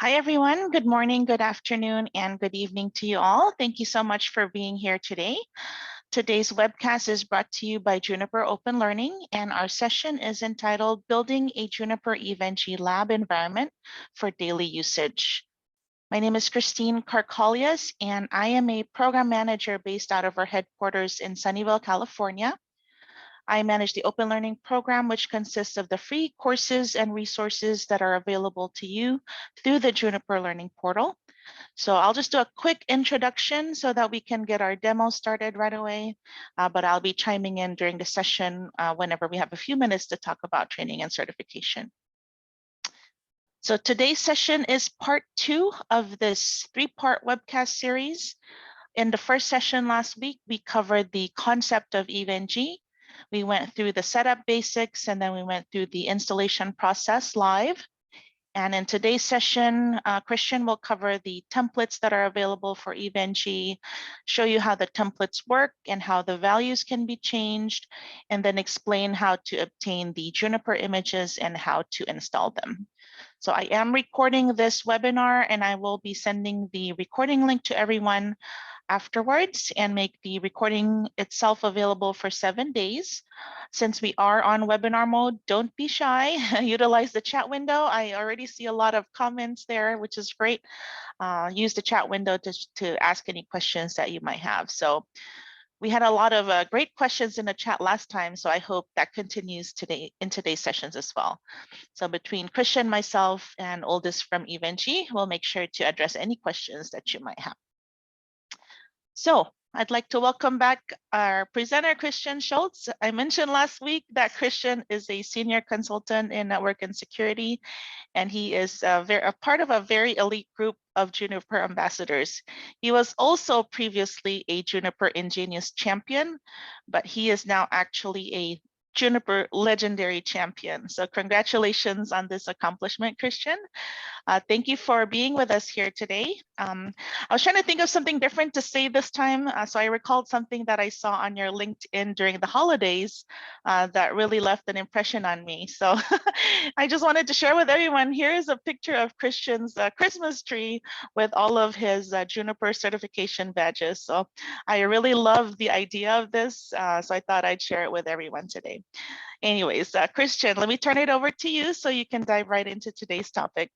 Hi, everyone. Good morning, good afternoon, and good evening to you all. Thank you so much for being here today. Today's webcast is brought to you by Juniper Open Learning, and our session is entitled Building a Juniper EVE-NG Lab-Environment for Daily Usage. My name is Christine Carcalias, and I am a program manager based out of our headquarters in Sunnyvale, California. I manage the Open Learning program, which consists of the free courses and resources that are available to you through the Juniper Learning portal. So I'll just do a quick introduction so that we can get our demo started right away, but I'll be chiming in during the session whenever we have a few minutes to talk about training and certification. So today's session is part 2 of this 3-part webcast series. In the first session last week, we covered the concept of EVE-NG. We went through the setup basics, and then we went through the installation process live. And in today's session, Christian will cover the templates that are available for EVE-NG, show you how the templates work and how the values can be changed, and then explain how to obtain the Juniper images and how to install them. So I am recording this webinar, and I will be sending the recording link to everyone afterwards and make the recording itself available for 7 days. Since we are on webinar mode, don't be shy. Utilize the chat window. I already see a lot of comments there, which is great. Use the chat window to ask any questions that you might have. So we had a lot of great questions in the chat last time, so I hope that continues today in today's sessions as well. So between Christian, myself, and Oldis from EVE-NG, we'll make sure to address any questions that you might have. So I'd like to welcome back our presenter, Christian Scholz. I mentioned last week that Christian is a senior consultant in network and security, and he is a part of a very elite group of Juniper ambassadors. He was also previously a Juniper Ingenious champion, but he is now actually a Juniper legendary champion. So congratulations on this accomplishment, Christian. Thank you for being with us here today. I was trying to think of something different to say this time. So I recalled something that I saw on your LinkedIn during the holidays that really left an impression on me. So I just wanted to share with everyone, here is a picture of Christian's Christmas tree with all of his Juniper certification badges. So I really love the idea of this. So I thought I'd share it with everyone today. Anyways, Christian, let me turn it over to you so you can dive right into today's topic.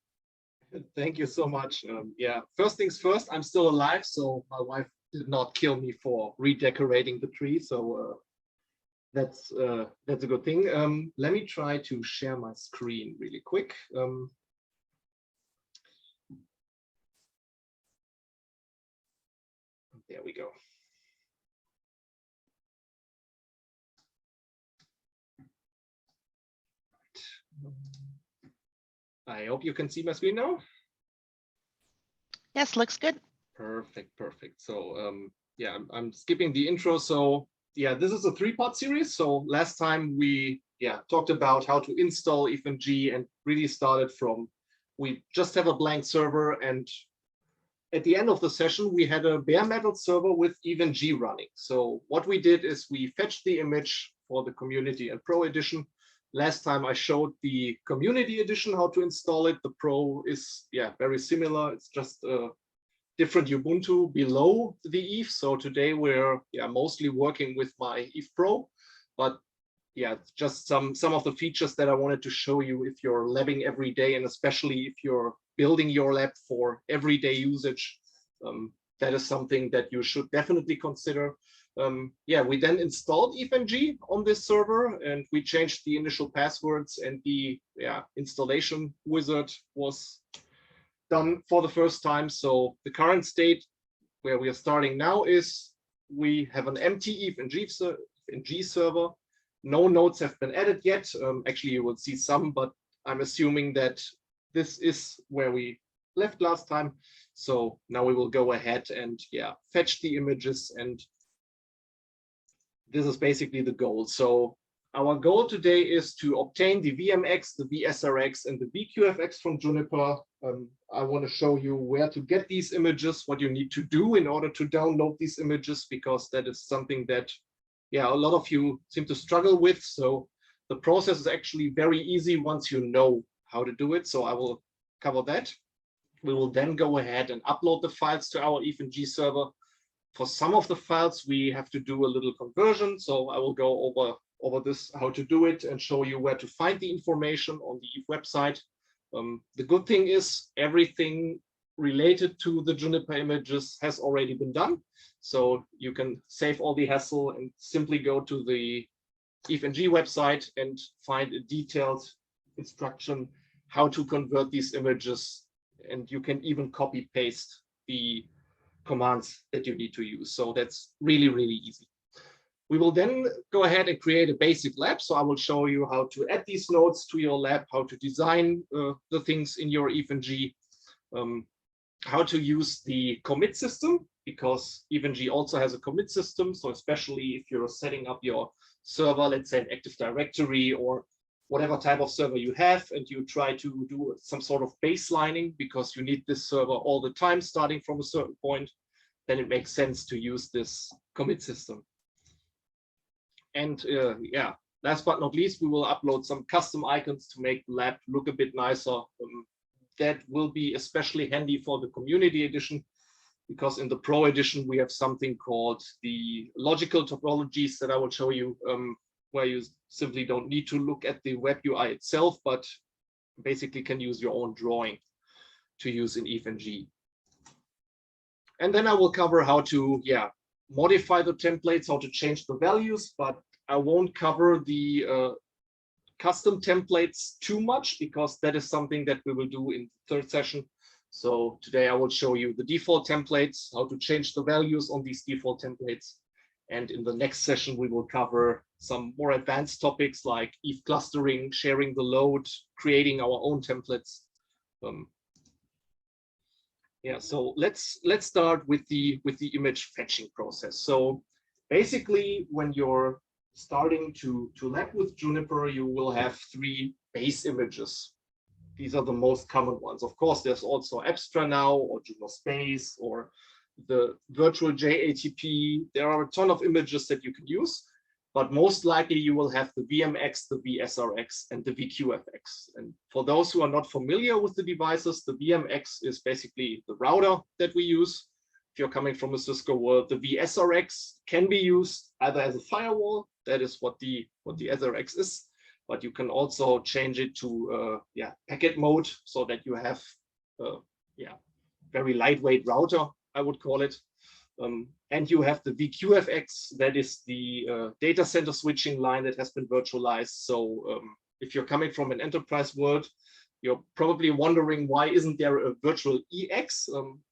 Thank you so much. Yeah, first things first, I'm still alive, so my wife did not kill me for redecorating the tree. So that's a good thing. Let me try to share my screen really quick. There we go. I hope you can see my screen now. Yes, looks good. Perfect, perfect. So yeah, I'm skipping the intro. So yeah, this is a 3-part series. So last time we talked about how to install EVE-NG and really started from, we just have a blank server, and at the end of the session we had a bare metal server with EVE-NG running. So what we did is we fetched the image for the Community and Pro edition. Last time I showed the Community edition how to install it. The Pro is very similar. It's just a different Ubuntu below the EVE. So today we're mostly working with my EVE Pro, but just some of the features that I wanted to show you if you're labbing every day, and especially if you're building your lab for everyday usage. That is something that you should definitely consider. We then installed EVE-NG on this server, and we changed the initial passwords, and the installation wizard was done for the first time. So the current state where we are starting now is we have an empty EVE-NG server. No nodes have been added yet. Actually, you will see some, but I'm assuming that this is where we left last time. So now we will go ahead and fetch the images, and this is basically the goal. So our goal today is to obtain the VMX, the VSRX, and the VQFX from Juniper. I want to show you where to get these images, what you need to do in order to download these images, because that is something that a lot of you seem to struggle with. So the process is actually very easy once you know how to do it. So I will cover that. We will then go ahead and upload the files to our EVE-NG server. For some of the files, we have to do a little conversion. So I will go over this, how to do it, and show you where to find the information on the EVE website. The good thing is everything related to the Juniper images has already been done. So you can save all the hassle and simply go to the EVE-NG website and find a detailed instruction how to convert these images. And you can even copy paste the commands that you need to use. So that's really, really easy. We will then go ahead and create a basic lab. So I will show you how to add these nodes to your lab, how to design the things in your EVE-NG, how to use the commit system, because EVE-NG also has a commit system. So especially if you're setting up your server, let's say an Active Directory or whatever type of server you have, and you try to do some sort of baselining because you need this server all the time starting from a certain point, then it makes sense to use this commit system. And yeah, last but not least, we will upload some custom icons to make the lab look a bit nicer. That will be especially handy for the community edition, because in the pro edition, we have something called the logical topologies that I will show you, where you simply don't need to look at the web UI itself, but basically can use your own drawing to use in EVE-NG. And then I will cover how to, modify the templates, how to change the values, but I won't cover the custom templates too much, because that is something that we will do in the third session. So today I will show you the default templates, how to change the values on these default templates. And in the next session, we will cover some more advanced topics like EVE clustering, sharing the load, creating our own templates. So let's start with the image fetching process. So basically, when you're starting to lab with Juniper, you will have 3 base images. These are the most common ones. Of course, there's also Abstra now, or Juno Space, or the virtual JATP. There are a ton of images that you can use, but most likely you will have the VMX, the VSRX, and the VQFX. And for those who are not familiar with the devices, the VMX is basically the router that we use. If you're coming from a Cisco world, the VSRX can be used either as a firewall, that is what the SRX is, but you can also change it to packet mode, so that you have very lightweight router, I would call it. And you have the VQFX, that is the data center switching line that has been virtualized. So if you're coming from an enterprise world, you're probably wondering, why isn't there a virtual EX?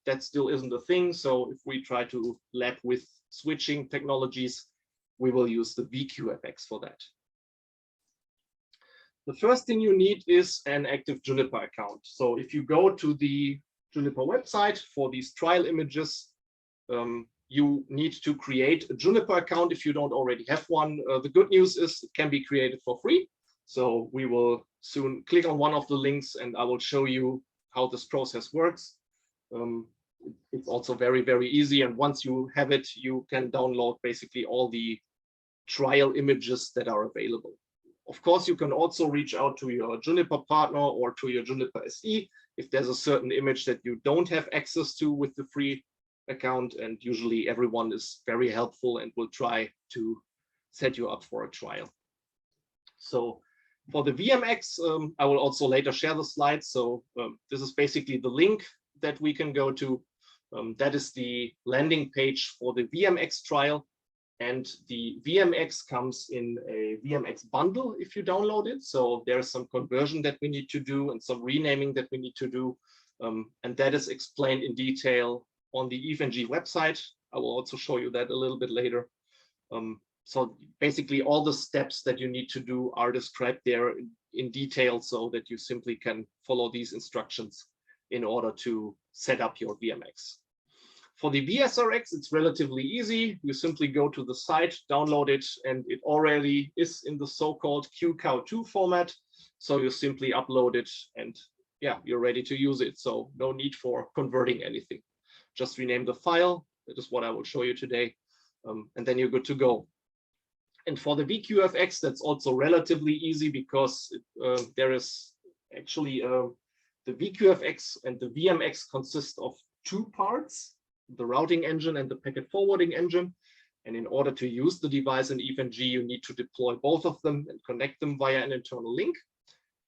That still isn't a thing. So if we try to lab with switching technologies, we will use the VQFX for that. The first thing you need is an active Juniper account. So if you go to the Juniper website for these trial images, you need to create a Juniper account if you don't already have one. The good news is it can be created for free. So we will soon click on one of the links and I will show you how this process works. It's also very, very easy. And once you have it, you can download basically all the trial images that are available. Of course, you can also reach out to your Juniper partner or to your Juniper SE if there's a certain image that you don't have access to with the free account. And usually everyone is very helpful and will try to set you up for a trial. So for the VMX, I will also later share the slides. So this is basically the link that we can go to. That is the landing page for the VMX trial. And the VMX comes in a VMX bundle if you download it. So there's some conversion that we need to do and some renaming that we need to do. And that is explained in detail on the EVE-NG website. I will also show you that a little bit later. So basically all the steps that you need to do are described there in detail, so that you simply can follow these instructions in order to set up your VMX. For the VSRX, it's relatively easy. You simply go to the site, download it, and it already is in the so-called QCOW2 format. So you simply upload it and you're ready to use it. So no need for converting anything. Just rename the file. That is what I will show you today. And then you're good to go. And for the VQFX, that's also relatively easy, because there is actually a the VQFX and the VMX consist of two parts, the routing engine and the packet forwarding engine. And in order to use the device in EVE-NG, you need to deploy both of them and connect them via an internal link.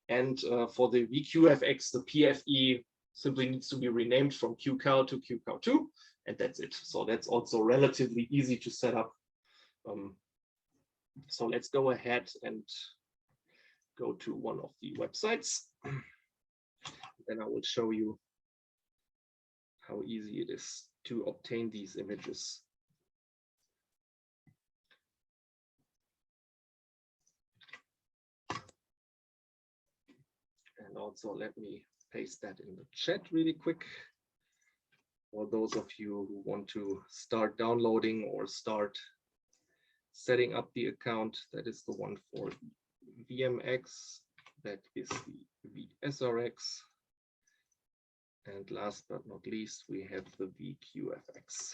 And for the VQFX, the PFE simply needs to be renamed from QCal to QCal2, and that's it. So that's also relatively easy to set up. So let's go ahead and go to one of the websites. Then I will show you how easy it is to obtain these images. And also let me paste that in the chat really quick. For those of you who want to start downloading or start setting up the account, that is the one for VMX, that is the VSRX. And last but not least, we have the VQFX.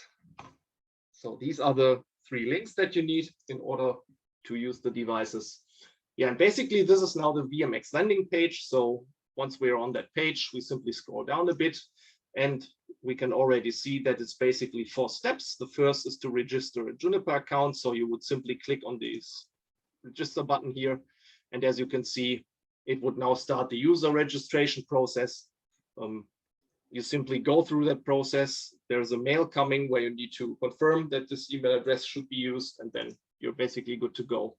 So these are the three links that you need in order to use the devices. Yeah, and basically this is now the VMX landing page. So once we're on that page, we simply scroll down a bit and we can already see that it's basically 4 steps. The first is to register a Juniper account. So you would simply click on this register button here. And as you can see, it would now start the user registration process. You simply go through that process. There's a mail coming where you need to confirm that this email address should be used, and then you're basically good to go.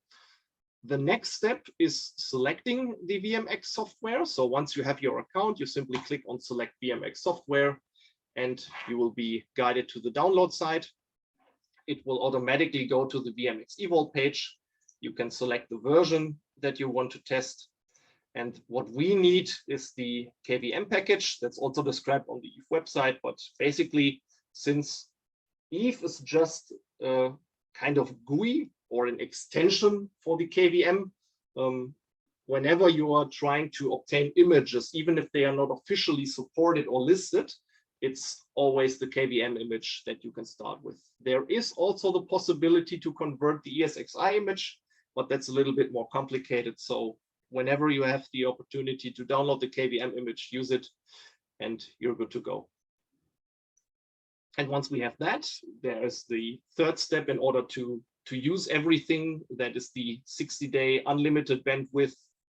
The next step is selecting the VMX software. So once you have your account, you simply click on select VMX software, and you will be guided to the download site. It will automatically go to the VMX eval page. You can select the version that you want to test. And what we need is the KVM package that's also described on the EVE website. But basically, since EVE is just a kind of GUI or an extension for the KVM, whenever you are trying to obtain images, even if they are not officially supported or listed, it's always the KVM image that you can start with. There is also the possibility to convert the ESXi image, but that's a little bit more complicated. So whenever you have the opportunity to download the KVM image, use it, and you're good to go. And once we have that, there is the third step in order to use everything. That is the 60-day unlimited bandwidth,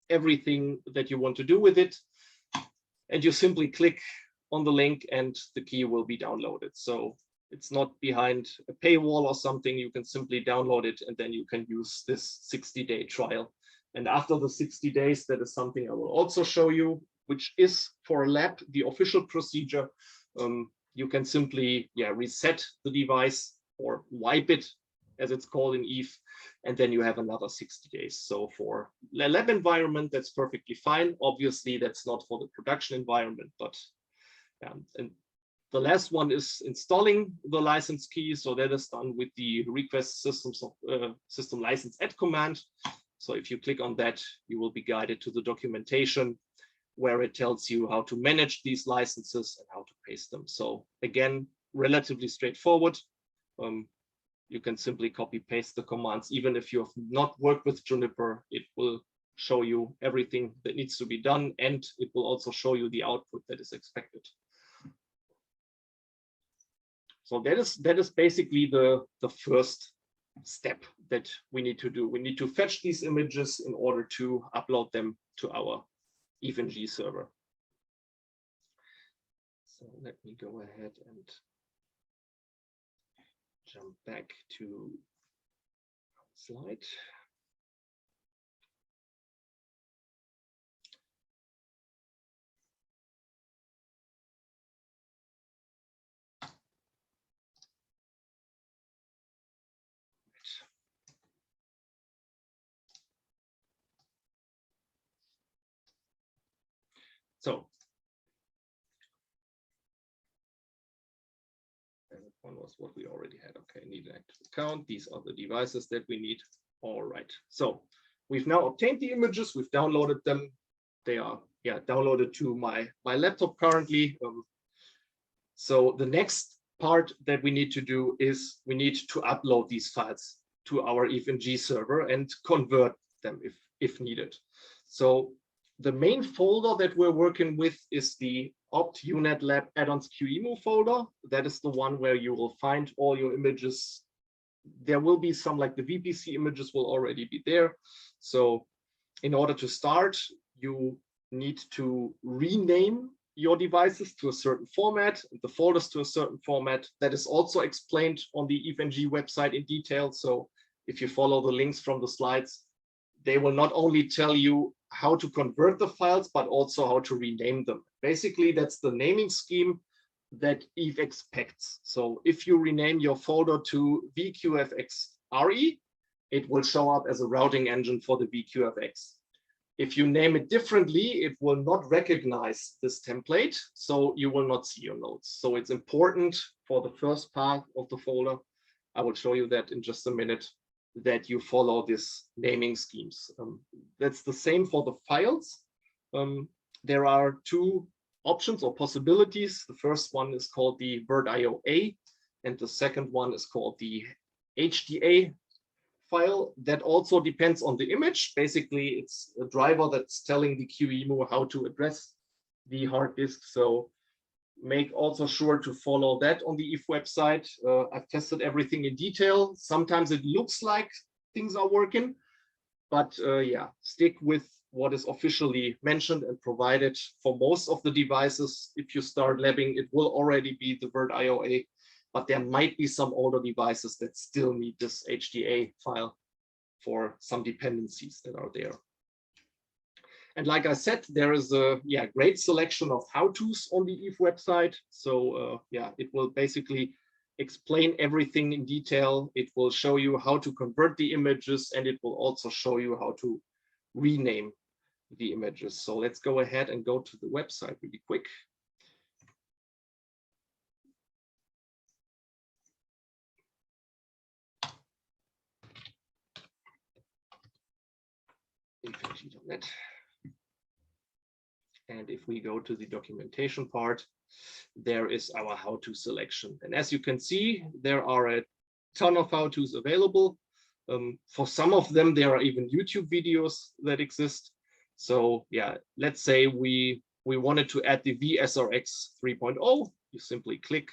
everything that you want to do with it. And you simply click on the link and the key will be downloaded. So it's not behind a paywall or something. You can simply download it and then you can use this 60-day trial. And after the 60 days, that is something I will also show you, which is for a lab, the official procedure. You can simply reset the device or wipe it, as it's called in EVE, and then you have another 60 days. So for the lab environment, that's perfectly fine. Obviously, that's not for the production environment, but and the last one is installing the license key. So that is done with the request system license add command. So if you click on that, you will be guided to the documentation where it tells you how to manage these licenses and how to paste them. So again, relatively straightforward. You can simply copy paste the commands. Even if you have not worked with Juniper, it will show you everything that needs to be done, and it will also show you the output that is expected. So that is basically the first step that we need to do. We need to fetch these images in order to upload them to our EVE-NG server. So let me go ahead and jump back to slide. So one was what we already had. Okay, need an active account. These are the devices that we need. All right. So we've now obtained the images. We've downloaded them. They are downloaded to my laptop currently. So the next part that we need to do is we need to upload these files to our EVE-NG server and convert them if needed. So The main folder that we're working with is the opt-UNet Lab add-ons QEMU folder. That is the one where you will find all your images. There will be some, like the VPC images will already be there. So in order to start, you need to rename your devices to a certain format, the folders to a certain format. That is also explained on the EVE-NG website in detail. So if you follow the links from the slides, they will not only tell you how to convert the files, but also how to rename them. Basically, that's the naming scheme that EVE expects. So if you rename your folder to VQFX-RE, it will show up as a routing engine for the VQFX. If you name it differently, it will not recognize this template, so you will not see your nodes. So it's important for the first part of the folder, I will show you that in just a minute, that you follow this naming schemes. That's the same for the files. There are two options or possibilities. The first one is called the virt.io.a, and the second one is called the HDA file. That also depends on the image. Basically, it's a driver that's telling the QEMU how to address the hard disk. So make also sure to follow that on the EVE website. I've tested everything in detail. Sometimes it looks like things are working, but yeah, stick with what is officially mentioned and provided for most of the devices. If you start labbing, it will already be the virt.io.a, but there might be some older devices that still need this HDA file for some dependencies that are there. And like I said, there is a great selection of how-tos on the EVE website. So yeah, it will basically explain everything in detail. It will show you how to convert the images, and it will also show you how to rename the images. So let's go ahead and go to the website really quick. EVE-NG.net. And if we go to the documentation part, there is our how-to selection. And as you can see, there are a ton of how-tos available. For some of them, there are even YouTube videos that exist. So yeah, let's say we wanted to add the VSRX 3.0. You simply click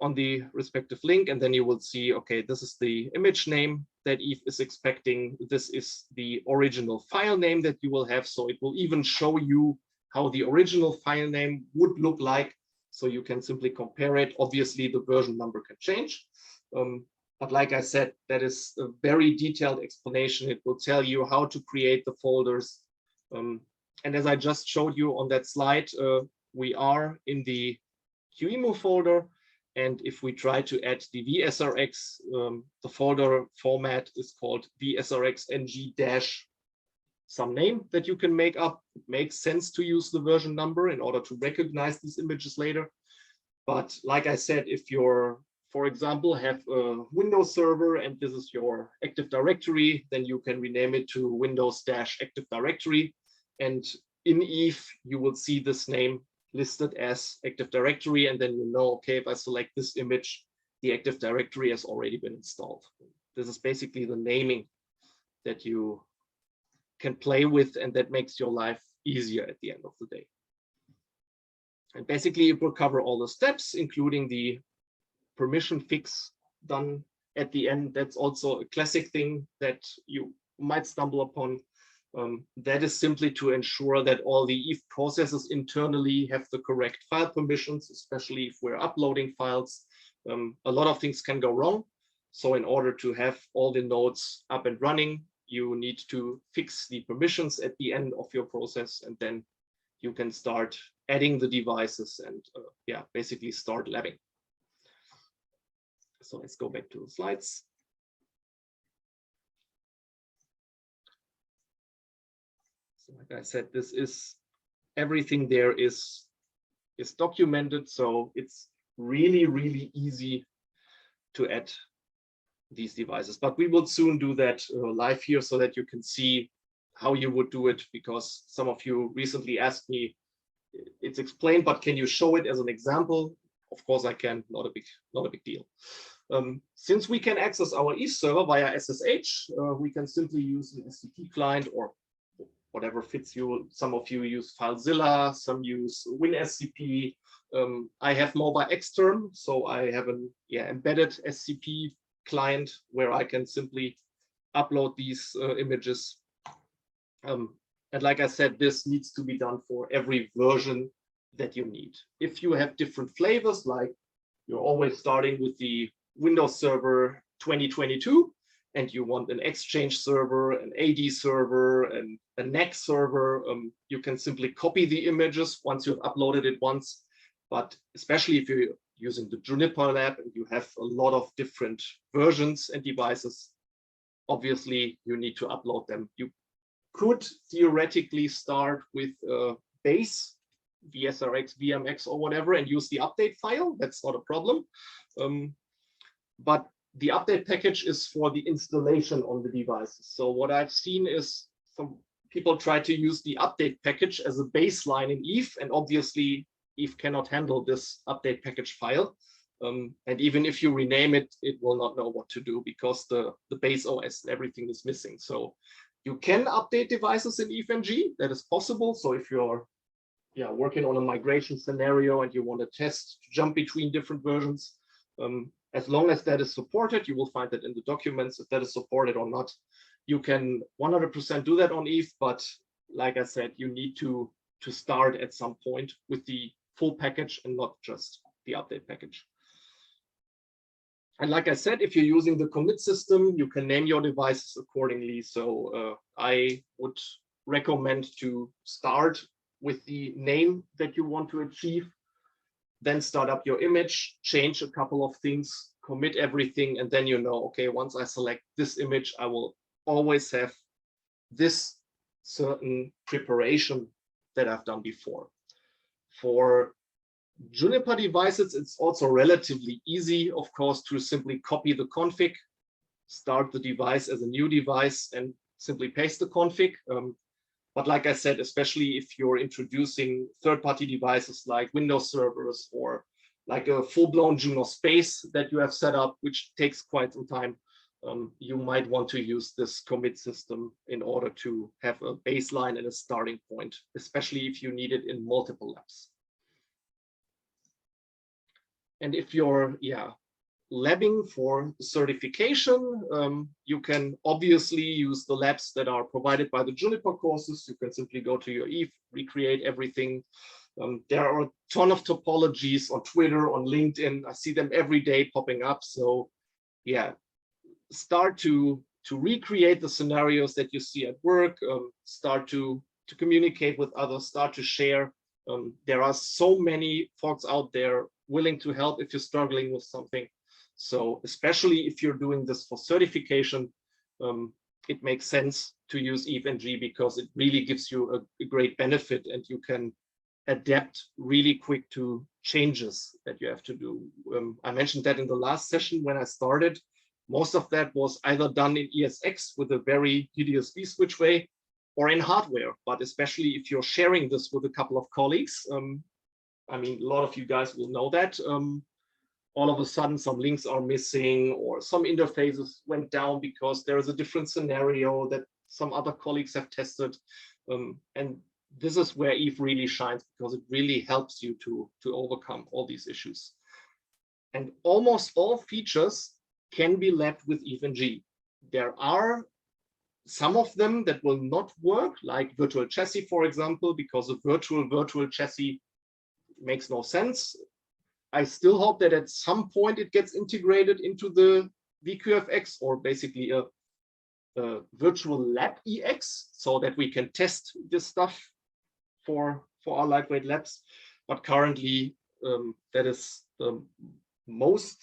on the respective link, and then you will see, okay, this is the image name that EVE is expecting. This is the original file name that you will have. So it will even show you how the original file name would look like. So you can simply compare it. Obviously, the version number can change. But like I said, that is a very detailed explanation. It will tell you how to create the folders. And as I just showed you on that slide, we are in the QEMU folder. And if we try to add the VSRX, the folder format is called VSRX-NG- some name that you can make up. It makes sense to use the version number in order to recognize these images later. But like I said, if you're, for example, have a Windows server and this is your Active Directory, then you can rename it to Windows-Active Directory. And in EVE, you will see this name listed as Active Directory, and then you know, okay, if I select this image, the Active Directory has already been installed. This is basically the naming that you can play with, and that makes your life easier at the end of the day. And basically, it will cover all the steps, including the permission fix done at the end. That's also a classic thing that you might stumble upon. That is simply to ensure that all the EVE processes internally have the correct file permissions, especially if we're uploading files. A lot of things can go wrong. So in order to have all the nodes up and running, you need to fix the permissions at the end of your process, and then you can start adding the devices and yeah, basically start labbing. So let's go back to the slides. Like I said, this is everything there is documented, so it's really, really easy to add these devices. But we will soon do that live here so that you can see how you would do it, because some of you recently asked me, it's explained, but can you show it as an example? Of course I can, not a big deal. Since we can access our EVE server via SSH, we can simply use an STP client or whatever fits you. Some of you use FileZilla, some use WinSCP. I have mobile extern, so I have an embedded SCP client where I can simply upload these images. And like I said, this needs to be done for every version that you need. If you have different flavors, like you're always starting with the Windows Server 2022, and you want an Exchange server, an AD server, and a NAC server, you can simply copy the images once you've uploaded it once. But especially if you're using the Juniper Lab and you have a lot of different versions and devices, obviously you need to upload them. You could theoretically start with base, VSRX, VMX, or whatever, and use the update file. That's not a problem. But the update package is for the installation on the devices. So what I've seen is some people try to use the update package as a baseline in EVE, and obviously EVE cannot handle this update package file. And even if you rename it, it will not know what to do because the base OS and everything is missing. So you can update devices in EVE-NG, that is possible. So if you're working on a migration scenario and you want to test, jump between different versions, as long as that is supported, you will find that in the documents, if that is supported or not. You can 100% do that on EVE, but like I said, you need to start at some point with the full package and not just the update package. And like I said, if you're using the commit system, you can name your devices accordingly. So I would recommend to start with the name that you want to achieve, then start up your image, change a couple of things, commit everything, and then you know, okay, once I select this image, I will always have this certain preparation that I've done before. For Juniper devices, it's also relatively easy, of course, to simply copy the config, start the device as a new device, and simply paste the config. But like I said, especially if you're introducing third-party devices like Windows servers or like a full-blown Juno space that you have set up, which takes quite some time, you might want to use this commit system in order to have a baseline and a starting point, especially if you need it in multiple labs. And if you're labbing for certification, you can obviously use the labs that are provided by the Juniper courses. You can simply go to your EVE, recreate everything. There are a ton of topologies on Twitter, on LinkedIn. I see them every day popping up. So yeah, start to recreate the scenarios that you see at work, start to communicate with others, start to share. There are so many folks out there willing to help if you're struggling with something. So especially if you're doing this for certification, it makes sense to use EVE-NG because it really gives you a great benefit and you can adapt really quick to changes that you have to do. I mentioned that in the last session when I started. Most of that was either done in ESX with a very UDSB switch way or in hardware, but especially if you're sharing this with a couple of colleagues, I mean, a lot of you guys will know that. All of a sudden, some links are missing or some interfaces went down because there is a different scenario that some other colleagues have tested. And this is where EVE really shines because it really helps you to overcome all these issues. And almost all features can be labbed with EVE-NG. There are some of them that will not work, like virtual chassis, for example, because a virtual chassis makes no sense. I still hope that at some point it gets integrated into the VQFX or basically a virtual lab EX so that we can test this stuff for our lightweight labs. But currently, that is the most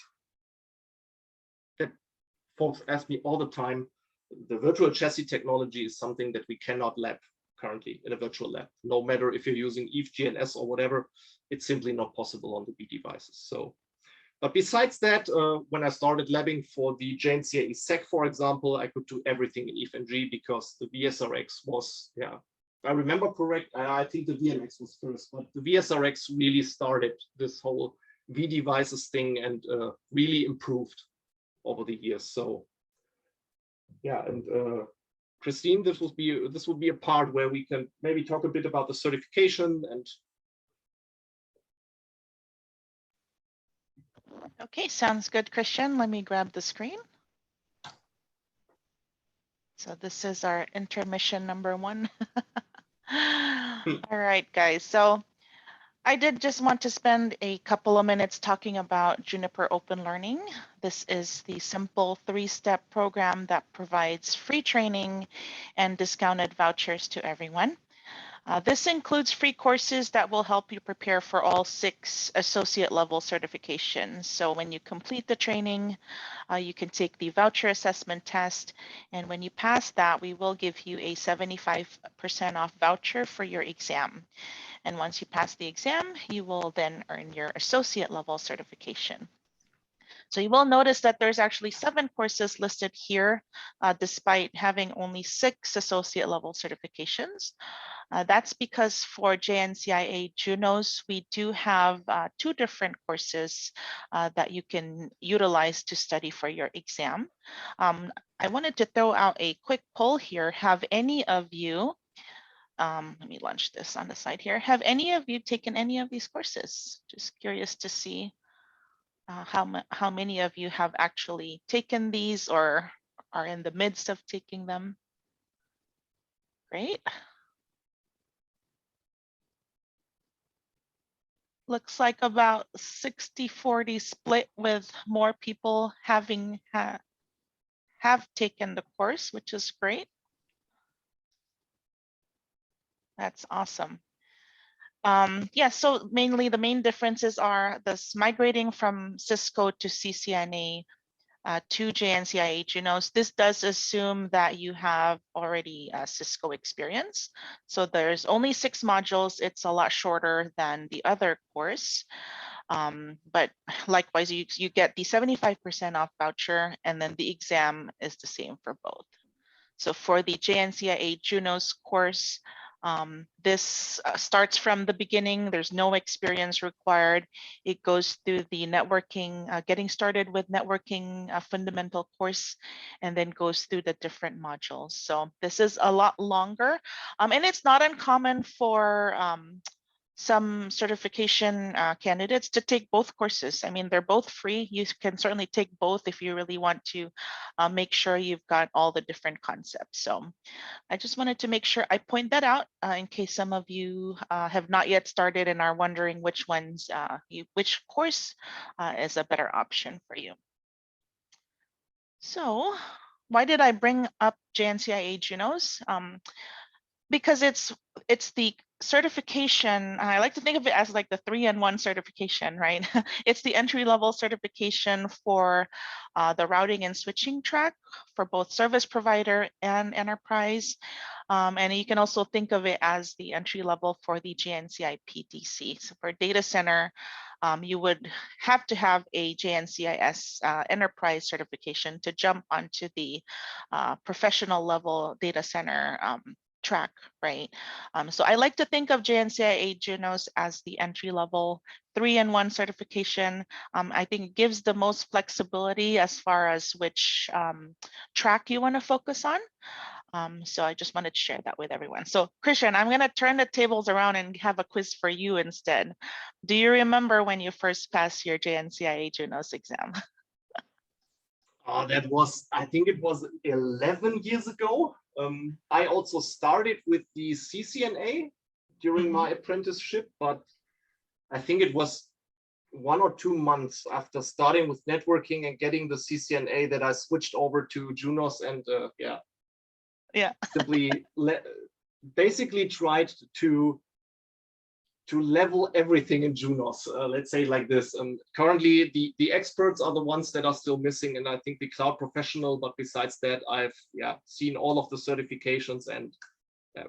that folks ask me all the time. The virtual chassis technology is something that we cannot lab currently in a virtual lab, no matter if you're using EVE GNS or whatever. It's simply not possible on the B devices. So, but besides that, when I started labbing for the JNCAE SEC, for example, I could do everything in EVE-NG because the VSRX was, if I remember correct, I think the VMX was first, but the VSRX really started this whole V devices thing and really improved over the years. So yeah, and Christine, this will be a part where we can maybe talk a bit about the certification and. Okay, sounds good, Christian. Let me grab the screen. So this is our intermission number 1. All right, guys. So I did just want to spend a couple of minutes talking about Juniper Open Learning. This is the simple 3-step program that provides free training and discounted vouchers to everyone. This includes free courses that will help you prepare for all 6 associate level certifications. So when you complete the training, you can take the voucher assessment test. And when you pass that, we will give you a 75% off voucher for your exam. And once you pass the exam, you will then earn your associate level certification. So you will notice that there's actually 7 courses listed here, despite having only 6 associate level certifications. That's because for JNCIA Junos, we do have 2 different courses that you can utilize to study for your exam. I wanted to throw out a quick poll here. Have any of you, let me launch this on the side here. Have any of you taken any of these courses? Just curious to see how many of you have actually taken these or are in the midst of taking them. Great. Looks like about 60-40 split, with more people having have taken the course, which is great. That's awesome. Yeah, so mainly the main differences are this migrating from Cisco to CCNA to JNCIA Junos. This does assume that you have already Cisco experience. So there's only 6 modules. It's a lot shorter than the other course. But likewise, you get the 75% off voucher, and then the exam is the same for both. So for the JNCIA Junos course, this starts from the beginning. There's no experience required. It goes through the networking, getting started with networking fundamental course, and then goes through the different modules. So this is a lot longer, and it's not uncommon for some certification candidates to take both courses. I mean, they're both free. You can certainly take both if you really want to make sure you've got all the different concepts. So I just wanted to make sure I point that out in case some of you have not yet started and are wondering which ones, which course is a better option for you. So why did I bring up JNCIA Junos? Because it's the certification. I like to think of it as like the 3-in-1 certification, right? It's the entry-level certification for the routing and switching track for both service provider and enterprise. And you can also think of it as the entry level for the JNCI PTC. So for data center, you would have to have a JNCIS enterprise certification to jump onto the professional level data center track, right? So I like to think of JNCIA Junos as the entry level 3-in-1 certification. I think it gives the most flexibility as far as which track you want to focus on. So I just wanted to share that with everyone. So Christian, I'm going to turn the tables around and have a quiz for you instead. Do you remember when you first passed your JNCIA Junos exam? That was, I think it was 11 years ago. I also started with the CCNA during my apprenticeship, but I think it was 1 or 2 months after starting with networking and getting the CCNA that I switched over to Junos, and simply basically tried to level everything in Junos, let's say like this. Currently, the experts are the ones that are still missing, and I think the cloud professional. But besides that, I've seen all of the certifications and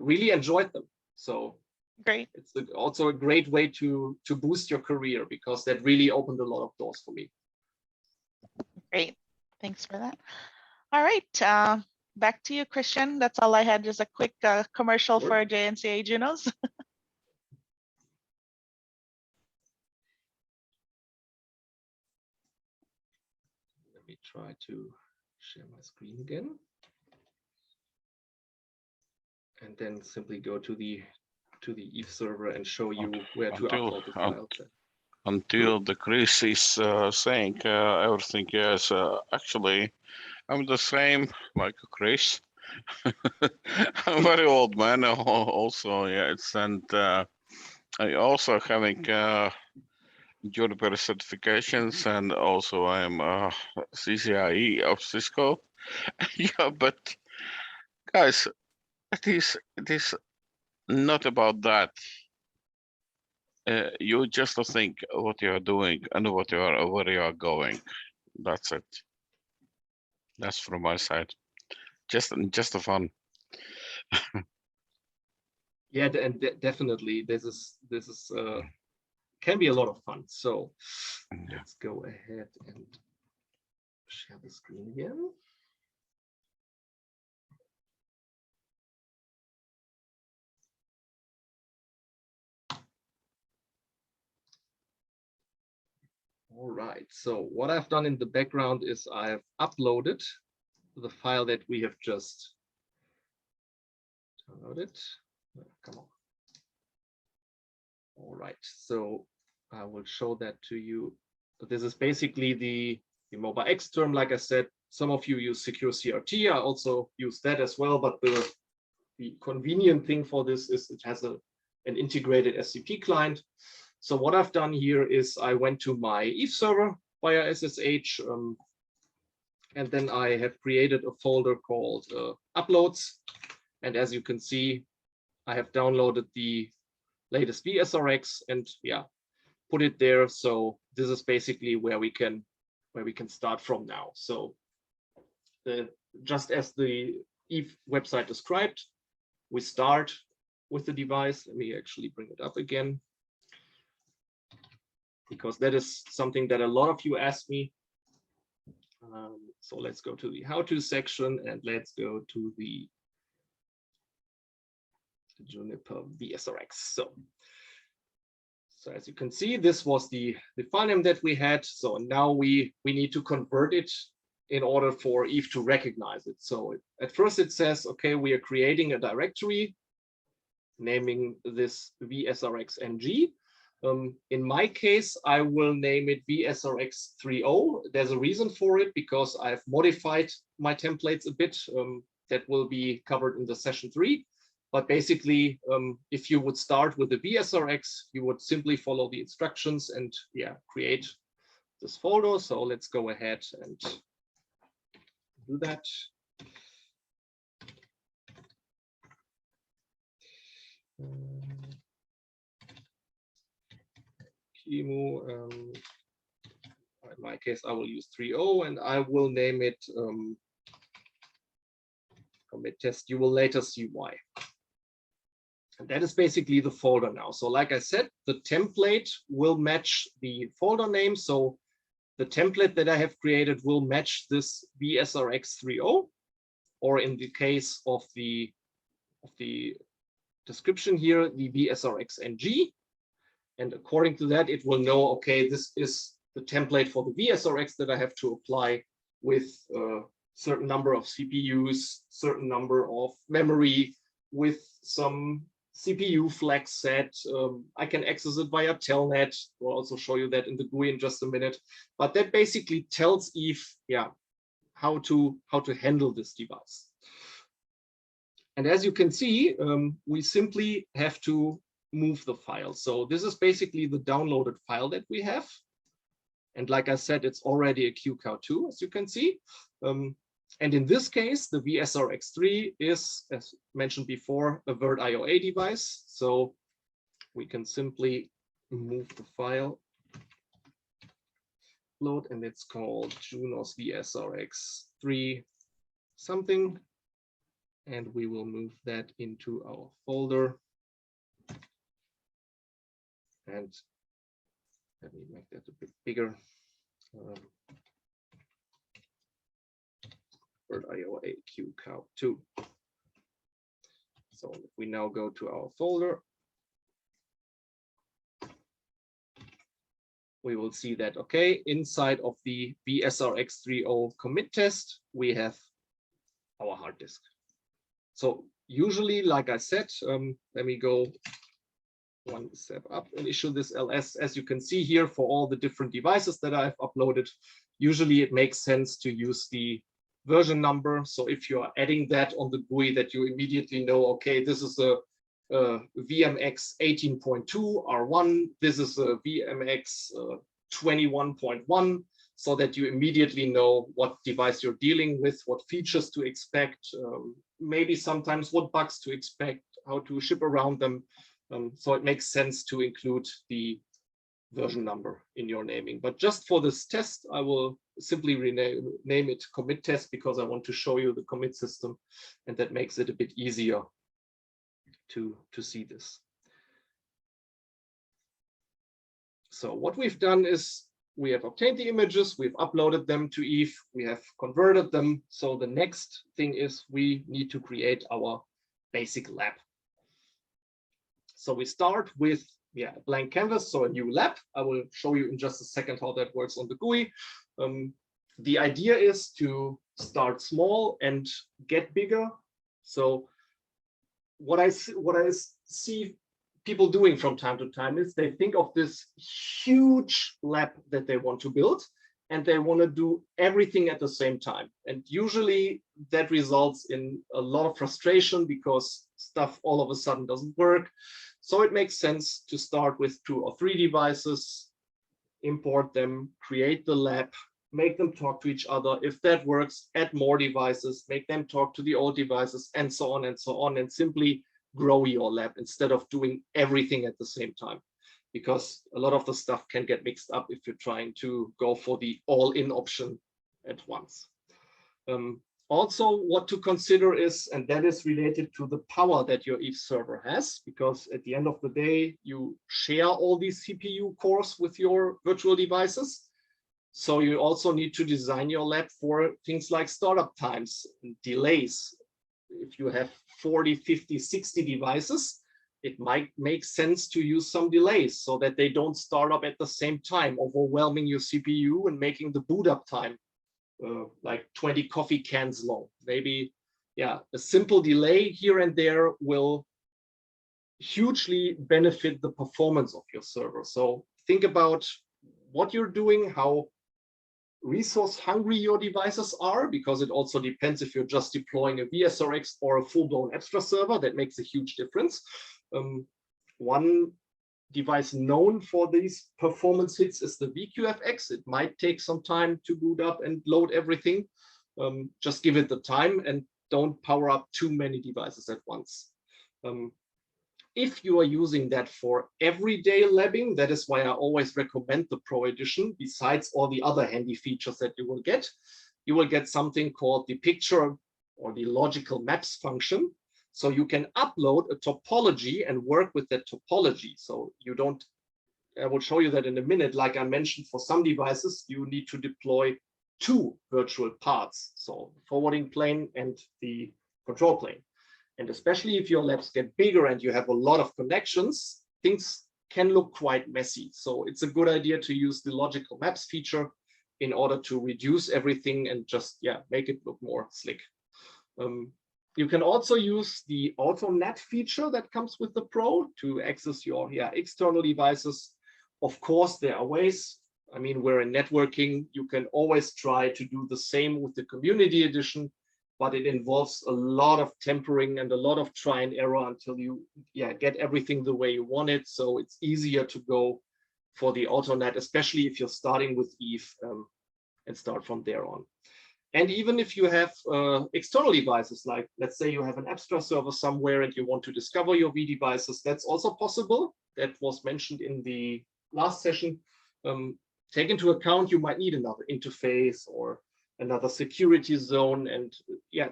really enjoyed them. So great. It's also a great way to boost your career, because that really opened a lot of doors for me. Great, thanks for that. All right, back to you, Christian. That's all I had. Just a quick commercial for JNCIA Junos. Let me try to share my screen again. and then simply go to the EVE server and show you where to upload the files. Until the Chris is saying everything, yes, actually, I'm the same like Chris. I'm very old man also, yes, and I also having Juniper certifications, and also I am CCIE of Cisco. Yeah, but guys, it is not about that. You just think what you are doing and where you are going. That's it. That's from my side. Just a fun. Yeah, and definitely this is can be a lot of fun. So let's go ahead and share the screen again. All right, so what I've done in the background is I've uploaded the file that we have just downloaded. Come on. All right, so I will show that to you. This is basically the mobile X term. Like I said, some of you use secure CRT. I also use that as well, but the convenient thing for this is it has an integrated SCP client. So what I've done here is I went to my EVE server via SSH, and then I have created a folder called uploads. And as you can see, I have downloaded the latest VSRX and put it there. So this is basically where we can start from now. So just as the EVE website described, we start with the device. Let me actually bring it up again, because that is something that a lot of you ask me. So let's go to the how-to section and let's go to the Juniper VSRX. So as you can see, this was the file name that we had. So now we need to convert it in order for EVE to recognize it. So at first it says, okay, we are creating a directory, naming this VSRX-NG. In my case, I will name it VSRX30. There's a reason for it, because I've modified my templates a bit. That will be covered in the session 3. But basically, if you would start with the VSRX, you would simply follow the instructions and create this folder. So let's go ahead and do that. In my case, I will use 3.0 and I will name it commit test. You will later see why. And that is basically the folder now. So like I said, the template will match the folder name. So the template that I have created will match this VSRX30, or in the case of the description here, the VSRX-NG. And according to that, it will know, okay, this is the template for the VSRX that I have to apply with a certain number of CPUs, certain number of memory, with some CPU flag set. I can access it via telnet. We'll also show you that in the GUI in just a minute. But that basically tells EVE, how to handle this device. And as you can see, we simply have to move the file. So this is basically the downloaded file that we have. And like I said, it's already a QCOW2, as you can see. And in this case, the VSRX3 is, as mentioned before, a VirtIOA device. So we can simply move the file, load, and it's called Junos VSRX3 something. And we will move that into our folder. And let me make that a bit bigger. VirtIOA QCOW2. So if we now go to our folder, we will see that, okay, inside of the VSRX30 commit test, we have our hard disk. So usually, like I said, let me go one step up and issue this LS. As you can see here, for all the different devices that I've uploaded, usually it makes sense to use the version number. So if you're adding that on the GUI, that you immediately know, okay, this is a VMX 18.2 R1, this is a VMX 21.1, so that you immediately know what device you're dealing with, what features to expect, maybe sometimes what bugs to expect, how to ship around them. So it makes sense to include the version number in your naming. But just for this test, I will simply name it commit test, because I want to show you the commit system, and that makes it a bit easier to see this. So what we've done is we have obtained the images, we've uploaded them to EVE, we have converted them. So the next thing is we need to create our basic lab. So we start with a blank canvas, so a new lab. I will show you in just a second how that works on the GUI. The idea is to start small and get bigger. So what I see people doing from time to time is they think of this huge lab that they want to build, and they want to do everything at the same time. And usually that results in a lot of frustration because stuff all of a sudden doesn't work. So it makes sense to start with 2 or 3 devices, import them, create the lab, make them talk to each other. If that works, add more devices, make them talk to the old devices, and so on and so on, and simply grow your lab instead of doing everything at the same time. Because a lot of the stuff can get mixed up if you're trying to go for the all-in option at once. Also, what to consider is, and that is related to the power that your EVE server has, because at the end of the day, you share all these CPU cores with your virtual devices. So you also need to design your lab for things like startup times and delays. If you have 40, 50, 60 devices, it might make sense to use some delays so that they don't start up at the same time, overwhelming your CPU and making the boot up time like 20 coffee cans long. Maybe, a simple delay here and there will hugely benefit the performance of your server. So think about what you're doing, how resource hungry your devices are, because it also depends if you're just deploying a VSRX or a full-blown Abstra server. That makes a huge difference. One device known for these performance hits is the VQFX. It might take some time to boot up and load everything. Just give it the time and don't power up too many devices at once. If you are using that for everyday labbing, that is why I always recommend the Pro Edition. Besides all the other handy features that you will get something called the picture or the logical maps function. So you can upload a topology and work with that topology. So you don't, I will show you that in a minute. Like I mentioned, for some devices, you need to deploy 2 virtual parts. So the forwarding plane and the control plane. And especially if your labs get bigger and you have a lot of connections, things can look quite messy. So it's a good idea to use the logical maps feature in order to reduce everything and just make it look more slick. You can also use the AutoNet feature that comes with the Pro to access your external devices. Of course, there are ways. I mean, we're in networking. You can always try to do the same with the Community Edition, but it involves a lot of tempering and a lot of try and error until you get everything the way you want it. So it's easier to go for the AutoNet, especially if you're starting with EVE and start from there on. And even if you have external devices, like let's say you have an Abstra server somewhere and you want to discover your V devices, that's also possible. That was mentioned in the last session. Take into account you might need another interface or another security zone, and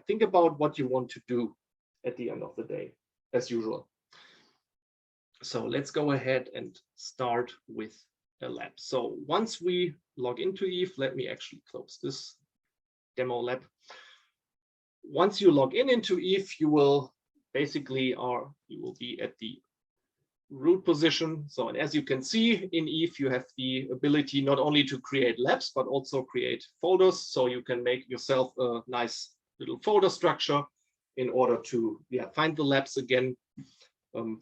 think about what you want to do at the end of the day, as usual. So let's go ahead and start with a lab. So once we log into EVE, let me actually close this demo lab. Once you log into EVE, you will basically be at the root position. So, and as you can see in EVE, you have the ability not only to create labs, but also create folders. So you can make yourself a nice little folder structure in order to find the labs again.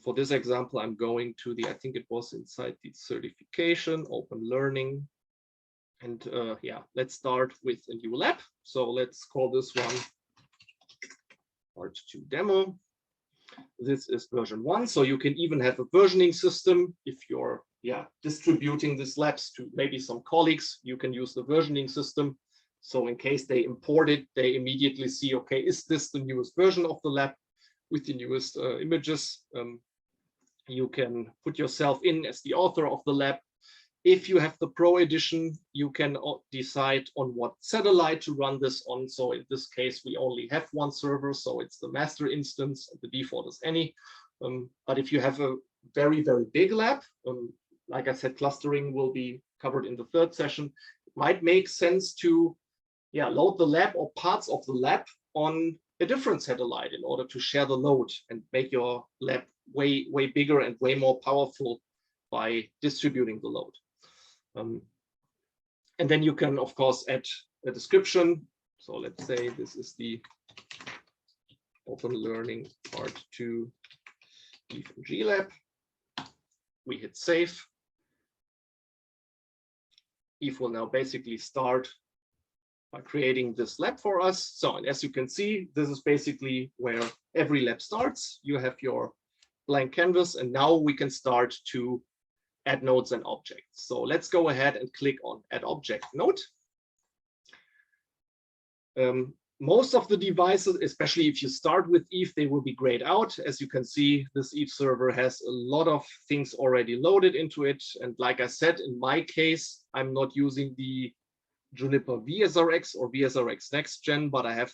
For this example, I'm going to I think it was inside the certification, open learning. And let's start with a new lab. So let's call this one part 2 demo. This is version 1. So you can even have a versioning system. If you're distributing these labs to maybe some colleagues, you can use the versioning system. So in case they import it, they immediately see, okay, is this the newest version of the lab with the newest images? You can put yourself in as the author of the lab. If you have the Pro edition, you can decide on what satellite to run this on. So in this case, we only have one server, so it's the master instance. The default is any. But if you have a very, very big lab, like I said, clustering will be covered in the 3rd session. It might make sense to load the lab or parts of the lab on a different satellite in order to share the load and make your lab way, way bigger and way more powerful by distributing the load. And then you can, of course, add a description. So let's say this is the open learning part 2 EVE-NG Lab. We hit save. EVE will now basically start by creating this lab for us. So, and as you can see, this is basically where every lab starts. You have your blank canvas, and now we can start to add nodes and objects. So let's go ahead and click on Add Object Node. Most of the devices, especially if you start with EVE, they will be grayed out. As you can see, this EVE server has a lot of things already loaded into it. And like I said, in my case, I'm not using the Juniper VSRX or VSRX Next Gen, but I have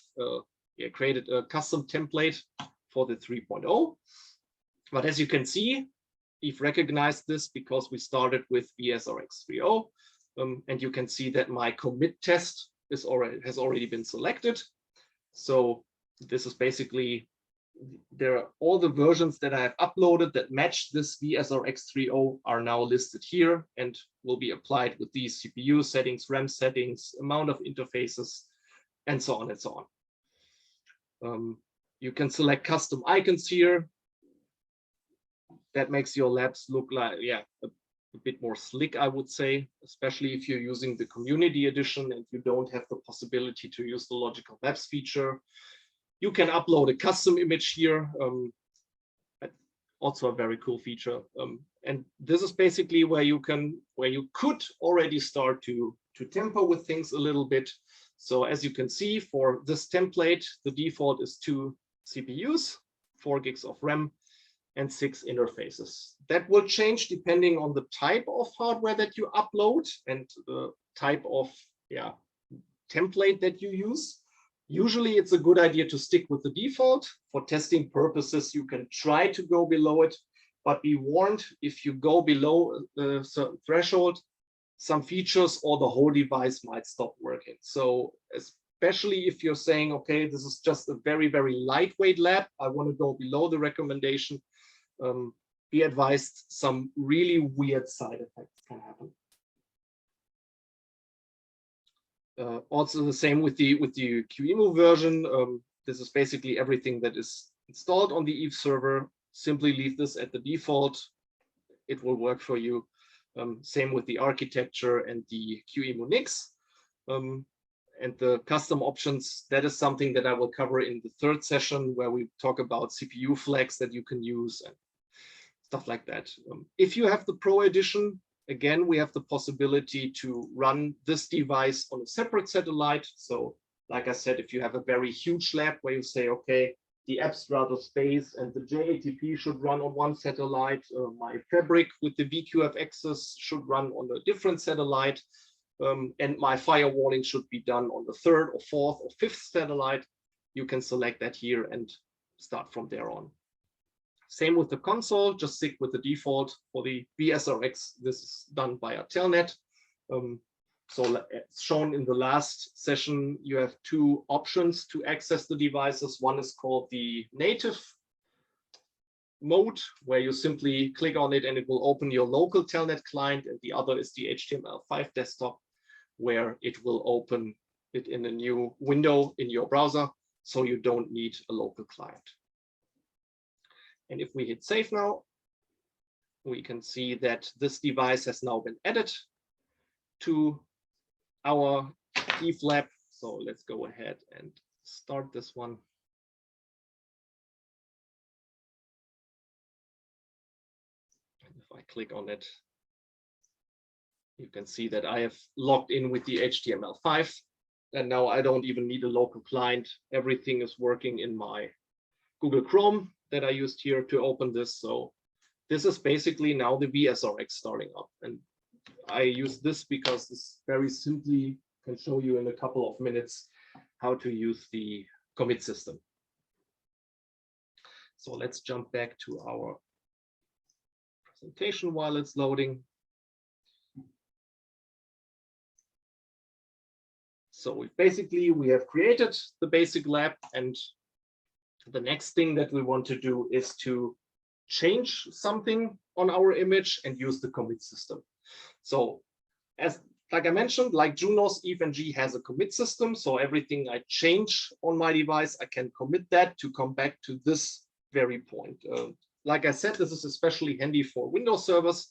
created a custom template for the 3.0. But as you can see, EVE recognized this because we started with VSRX 3.0, and you can see that my commit test has already been selected. So this is basically all the versions that I have uploaded that match this VSRX 3.0 are now listed here and will be applied with these CPU settings, RAM settings, amount of interfaces, and so on and so on. You can select custom icons here. That makes your labs look like, a bit more slick, I would say, especially if you're using the community edition and you don't have the possibility to use the logical maps feature. You can upload a custom image here, also a very cool feature. And this is basically where you could already start to temper with things a little bit. So as you can see, for this template, the default is 2 CPUs, 4 gigs of RAM, and 6 interfaces. That will change depending on the type of hardware that you upload and the type of template that you use. Usually it's a good idea to stick with the default. For testing purposes, you can try to go below it, but be warned, if you go below a certain threshold, some features or the whole device might stop working. So especially if you're saying, okay, this is just a very, very lightweight lab, I want to go below the recommendation, be advised, some really weird side effects can happen. Also the same with the QEMU version. This is basically everything that is installed on the EVE server. Simply leave this at the default. It will work for you. Same with the architecture and the QEMU NICs. And the custom options, that is something that I will cover in the 3rd session, where we talk about CPU flags that you can use and stuff like that. If you have the Pro edition, again, we have the possibility to run this device on a separate satellite. So like I said, if you have a very huge lab where you say, okay, the Ambassador space and the JATP should run on one satellite, my fabric with the VQF access should run on a different satellite, and my firewalling should be done on the 3rd or 4th or 5th satellite, you can select that here and start from there on. Same with the console, just stick with the default. For the VSRX, this is done via Telnet. So as shown in the last session, you have 2 options to access the devices. One is called the native mode, where you simply click on it and it will open your local Telnet client. And the other is the HTML5 desktop, where it will open it in a new window in your browser. so you don't need a local client. And if we hit save now, we can see that this device has now been added to our EVE Lab. So let's go ahead and start this one. And if I click on it, you can see that I have logged in with the HTML5. And now I don't even need a local client. Everything is working in my Google Chrome that I used here to open this. So this is basically now the VSRX starting up. And I use this because this very simply can show you in a couple of minutes how to use the commit system. So let's jump back to our presentation while it's loading. So we have created the basic lab, and the next thing that we want to do is to change something on our image and use the commit system. So like I mentioned, like Juno's, EVE-NG has a commit system. So everything I change on my device, I can commit that to come back to this very point. Like I said, this is especially handy for Windows servers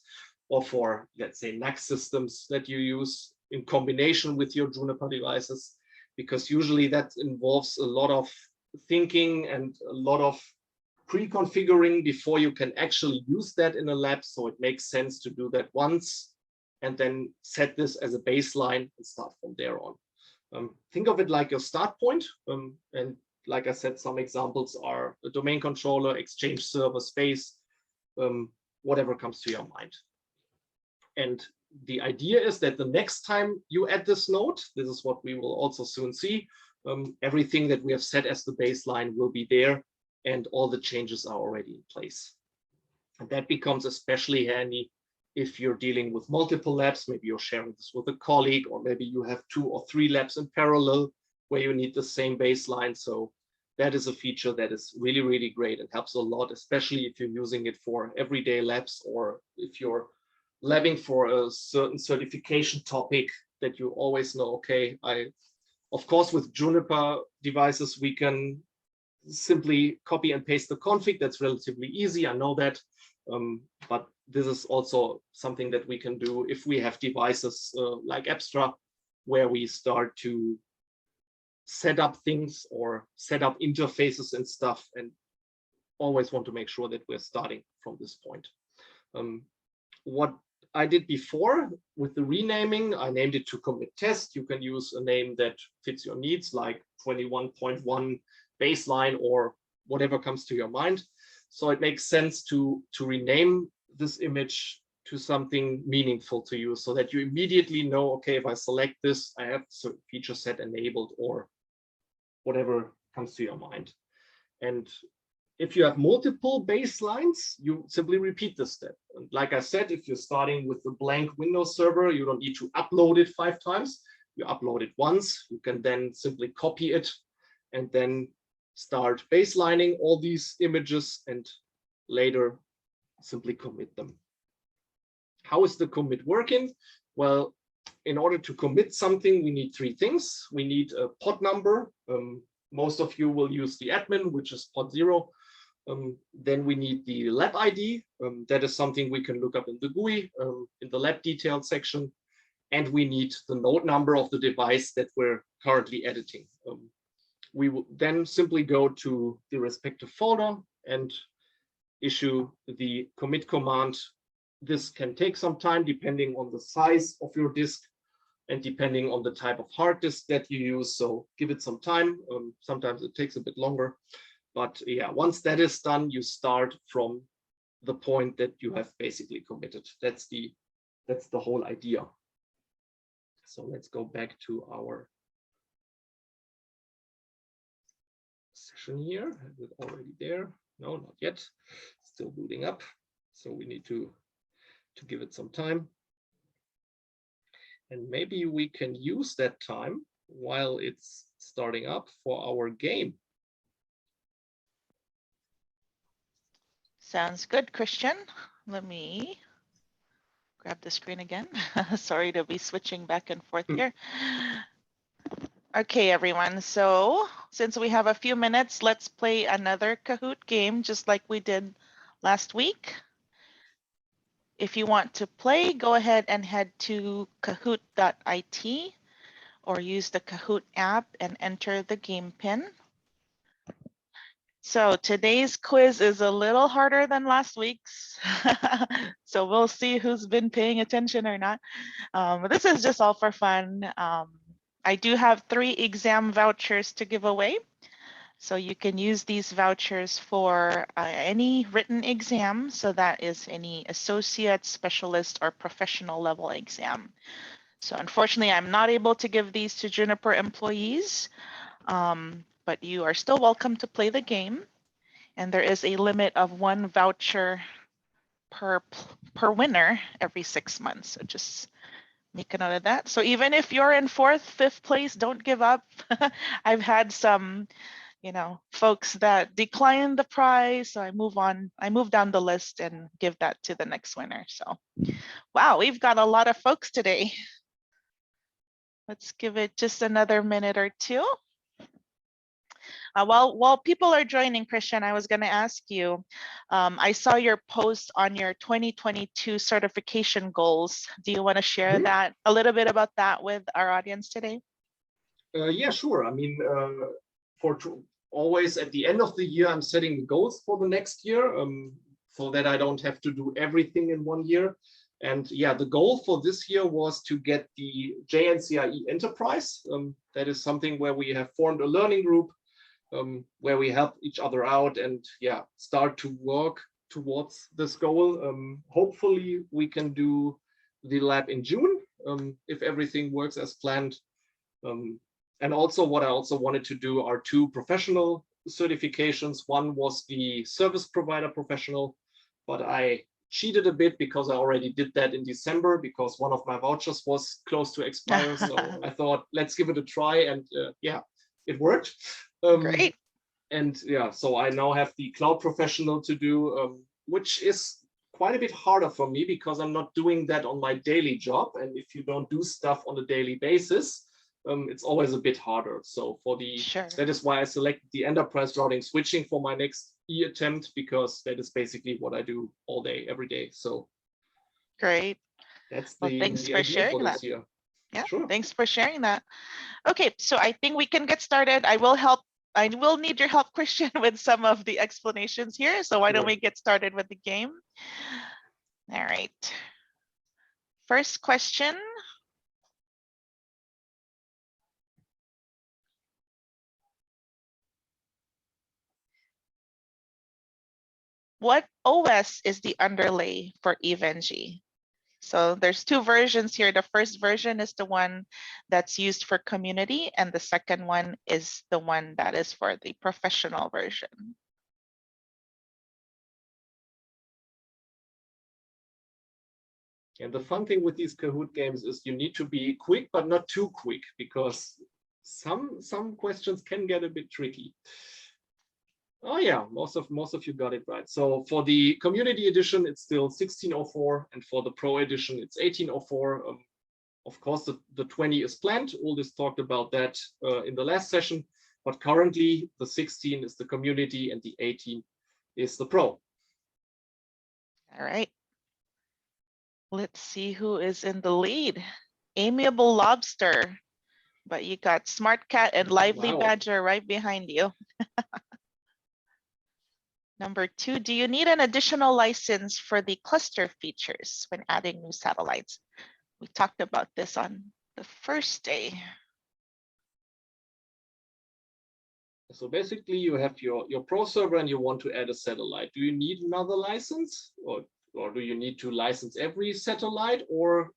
or for, let's say, NAC systems that you use in combination with your Juniper devices, because usually that involves a lot of thinking and a lot of pre-configuring before you can actually use that in a lab. So it makes sense to do that once and then set this as a baseline and start from there on. Think of it like your start point. And like I said, some examples are the domain controller, Exchange server space, whatever comes to your mind. And the idea is that the next time you add this node, this is what we will also soon see, everything that we have set as the baseline will be there and all the changes are already in place. And that becomes especially handy if you're dealing with multiple labs. Maybe you're sharing this with a colleague, or maybe you have 2 or 3 labs in parallel where you need the same baseline. So that is a feature that is really, really great and helps a lot, especially if you're using it for everyday labs, or if you're labbing for a certain certification topic that you always know, okay, of course, with Juniper devices, we can simply copy and paste the config. That's relatively easy, I know that. But this is also something that we can do if we have devices like Abstra, where we start to set up things or set up interfaces and stuff, and always want to make sure that we're starting from this point. What I did before with the renaming, I named it to commit test. You can use a name that fits your needs, like 21.1 baseline or whatever comes to your mind. So it makes sense to rename this image to something meaningful to you, so that you immediately know, okay, if I select this, I have certain feature set enabled, or whatever comes to your mind. And if you have multiple baselines, you simply repeat this step. And like I said, if you're starting with a blank Windows server, you don't need to upload it 5 times. You upload it once. You can then simply copy it and then start baselining all these images and later simply commit them. How is the commit working? Well, in order to commit something, we need 3 things. We need a pod number. Most of you will use the admin, which is pod 0. Then we need the lab ID. That is something we can look up in the GUI, in the lab detailed section. And we need the node number of the device that we're currently editing. We will then simply go to the respective folder and issue the commit command. This can take some time depending on the size of your disk and depending on the type of hard disk that you use. So give it some time. Sometimes it takes a bit longer. But yeah, once that is done, you start from the point that you have basically committed. That's the whole idea. So let's go back to our session here. Is it already there? No, not yet. Still booting up. So we need to give it some time. And maybe we can use that time while it's starting up for our game. Sounds good, Christian. Let me grab the screen again. Sorry to be switching back and forth here. Okay, everyone. So since we have a few minutes, let's play another Kahoot game, just like we did last week. If you want to play, go ahead and head to kahoot.it or use the Kahoot app and enter the game pin. So today's quiz is a little harder than last week's. So we'll see who's been paying attention or not. But this is just all for fun. I do have 3 exam vouchers to give away. So you can use these vouchers for any written exam. So that is any associate, specialist, or professional level exam. So unfortunately, I'm not able to give these to Juniper employees, but you are still welcome to play the game. And there is a limit of 1 voucher per winner every 6 months. So just make a note of that. So even if you're in 4th, 5th place, don't give up. I've had some, folks that decline the prize. So I move down the list and give that to the next winner. So, wow, we've got a lot of folks today. Let's give it just another minute or two. While people are joining, Christian, I was going to ask you, I saw your post on your 2022 certification goals. Do you want to share that, a little bit about that with our audience today? Yeah, sure. I mean, always at the end of the year, I'm setting the goals for the next year, so that I don't have to do everything in 1 year. And yeah, the goal for this year was to get the JNCIE Enterprise. That is something where we have formed a learning group, where we help each other out and yeah, start to work towards this goal. Hopefully we can do the lab in June, if everything works as planned. And also what I also wanted to do are 2 professional certifications. One was the service provider professional, but I cheated a bit because I already did that in December because one of my vouchers was close to expire. So I thought, let's give it a try. And yeah, it worked. Great. And yeah, so I now have the cloud professional to do, which is quite a bit harder for me because I'm not doing that on my daily job. And if you don't do stuff on a daily basis, it's always a bit harder. So for the, that is why I selected the enterprise routing switching for my next attempt, because that is basically what I do all day, every day. So great. That's well, thanks for sharing that. Year. Yeah, sure. Thanks for sharing that. Okay, so I think we can get started. I will need your help, Christian, with some of the explanations here. So why don't we get started with the game? All right. First question. What OS is the underlay for EVE-NG? So there's 2 versions here. The first version is the one that's used for community, and the second one is the one that is for the professional version. And the fun thing with these Kahoot games is you need to be quick, but not too quick, because some questions can get a bit tricky. Oh yeah, most of you got it right. So for the community edition, it's still 1604, and for the pro edition, it's 1804. Of course, the 20 is planned. Aldous talked about that in the last session, but currently the 16 is the community and the 18 is the pro. All right. Let's see who is in the lead. Amiable Lobster, but you got Smart Cat and Lively Badger right behind you. Number 2, do you need an additional license for the cluster features when adding new satellites? We talked about this on the first day. So basically you have your pro server and you want to add a satellite. Do you need another license, or do you need to license every satellite, or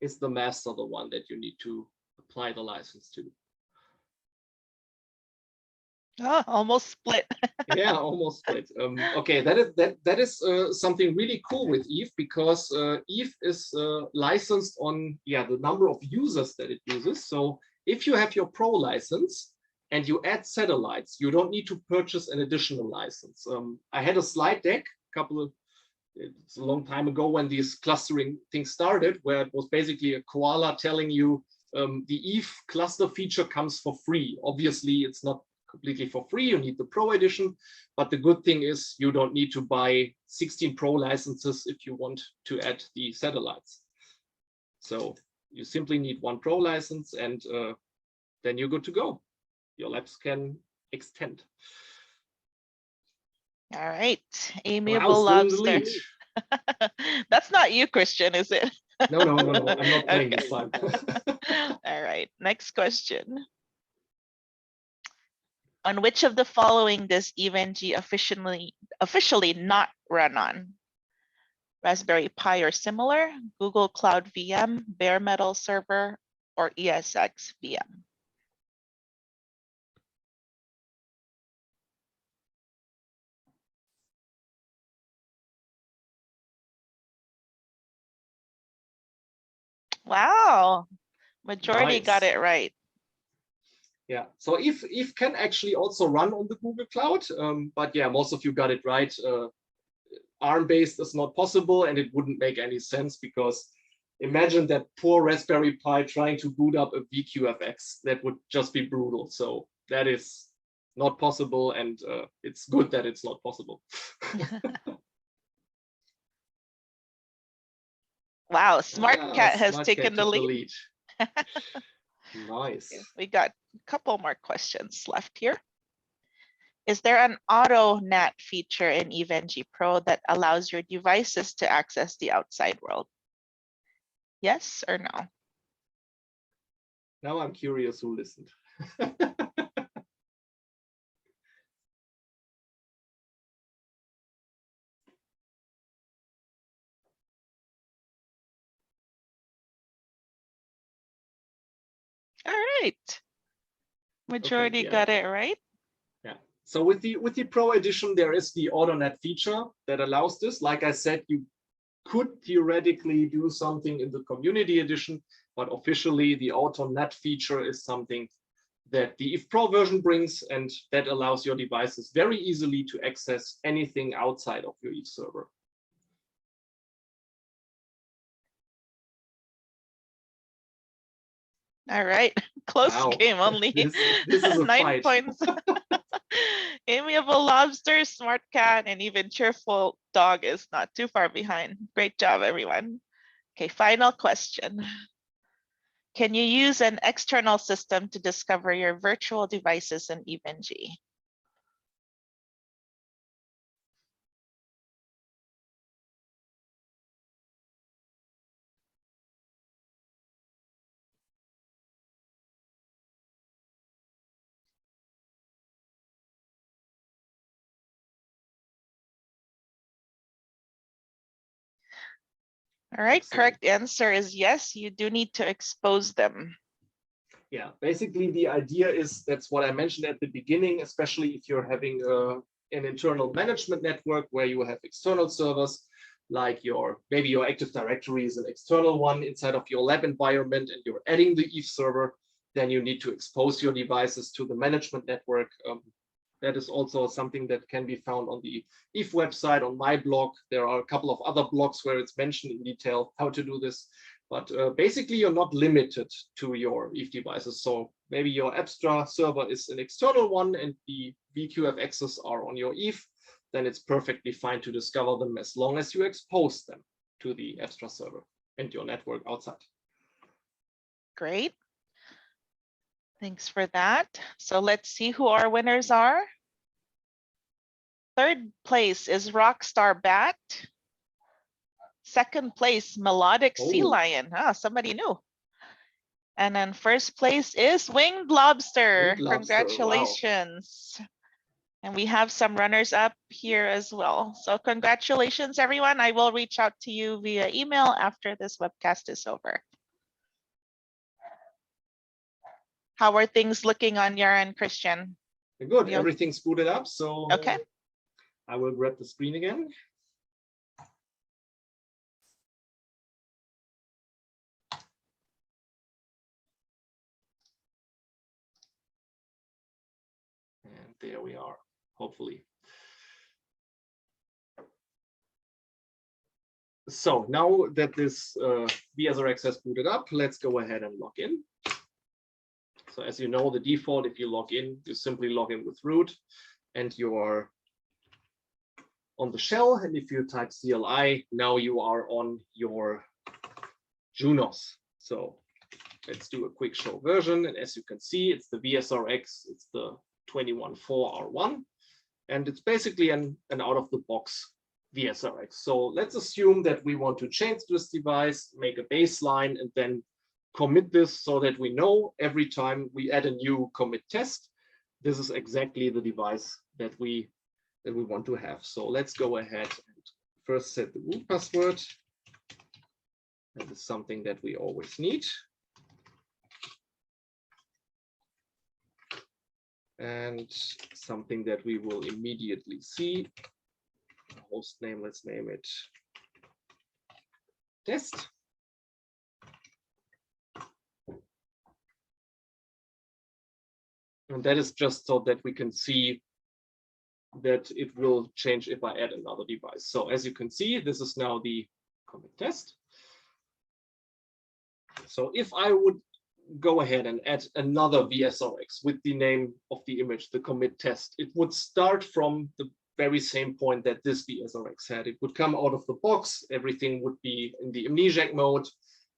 is the master the one that you need to apply the license to? Oh, almost split. Yeah, almost split. Okay, that is something really cool with EVE, because EVE is licensed on the number of users that it uses. So if you have your pro license and you add satellites, you don't need to purchase an additional license. I had a slide deck it's a long time ago when these clustering things started, where it was basically a koala telling you the EVE cluster feature comes for free. Obviously, it's not completely for free. You need the Pro edition, but the good thing is you don't need to buy 16 Pro licenses if you want to add the satellites. So you simply need one Pro license, and then you're good to go. Your labs can extend. All right, Wow, amiable still in the lead. lobster. That's not you, Christian, is it? No, I'm not playing this time. All right, next question. On which of the following does EVE-NG officially not run on? Raspberry Pi or similar, Google Cloud VM, bare metal server, or ESX VM? Wow, majority got Nice. it right. Yeah, so EVE can actually also run on the Google Cloud, but yeah, most of you got it right. ARM-based is not possible, and it wouldn't make any sense, because imagine that poor Raspberry Pi trying to boot up a VQFX. That would just be brutal. So that is not possible, and it's good that it's not possible. Wow, SmartCat has taken the lead. Nice. We got a couple more questions left here. Is there an auto NAT feature in EVE-NG Pro that allows your devices to access the outside world? Yes or no? Now I'm curious who listened. All right. Majority got it right. Yeah. So with the Pro edition, there is the AutoNet feature that allows this. Like I said, you could theoretically do something in the community edition, but officially the AutoNet feature is something that the EVE Pro version brings, and that allows your devices very easily to access anything outside of your EVE server. All right, close game, only this is a 9 fight. points. Amiable Lobster, Smart Cat, and even Cheerful Dog is not too far behind. Great job, everyone. Okay, final question. Can you use an external system to discover your virtual devices in EVE-NG? All right, correct answer is yes, you do need to expose them. Yeah, basically the idea is, that's what I mentioned at the beginning, especially if you're having an internal management network where you have external servers, like maybe your Active Directory is an external one inside of your lab environment, and you're adding the EVE server, then you need to expose your devices to the management network. That is also something that can be found on the EVE website, on my blog. There are a couple of other blogs where it's mentioned in detail how to do this. But basically, you're not limited to your EVE devices. So maybe your Abstra server is an external one and the VQFXs are on your EVE, then it's perfectly fine to discover them as long as you expose them to the Abstra server and your network outside. Great. Thanks for that. So let's see who our winners are. Third place is Rockstar Bat. Second place, Melodic Sea Lion. Ah, somebody new. And then first place is Winged Lobster. Winged Lobster. Congratulations. Wow. And we have some runners up here as well. So congratulations, everyone. I will reach out to you via email after this webcast is over. How are things looking on your end, Christian? Good, everything's booted up. So okay. I will grab the screen again. And there we are, hopefully. So now that this VSRX has booted up, let's go ahead and log in. So as you know, the default, if you log in, you simply log in with root and you are on the shell. And if you type CLI, now you are on your Junos. So let's do a quick show version. And as you can see, it's the VSRX, it's the 21.4R1. And it's basically an out-of-the-box VSRX. So let's assume that we want to change this device, make a baseline, and then commit this so that we know every time we add a new commit test, this is exactly the device that we want to have. So let's go ahead and first set the root password. That is something that we always need. And something that we will immediately see. Host name, let's name it test. And that is just so that we can see that it will change if I add another device. So as you can see, this is now the commit test. So if I would go ahead and add another VSRX with the name of the image, the commit test, it would start from the very same point that this VSRX had. It would come out of the box, everything would be in the amnesiac mode,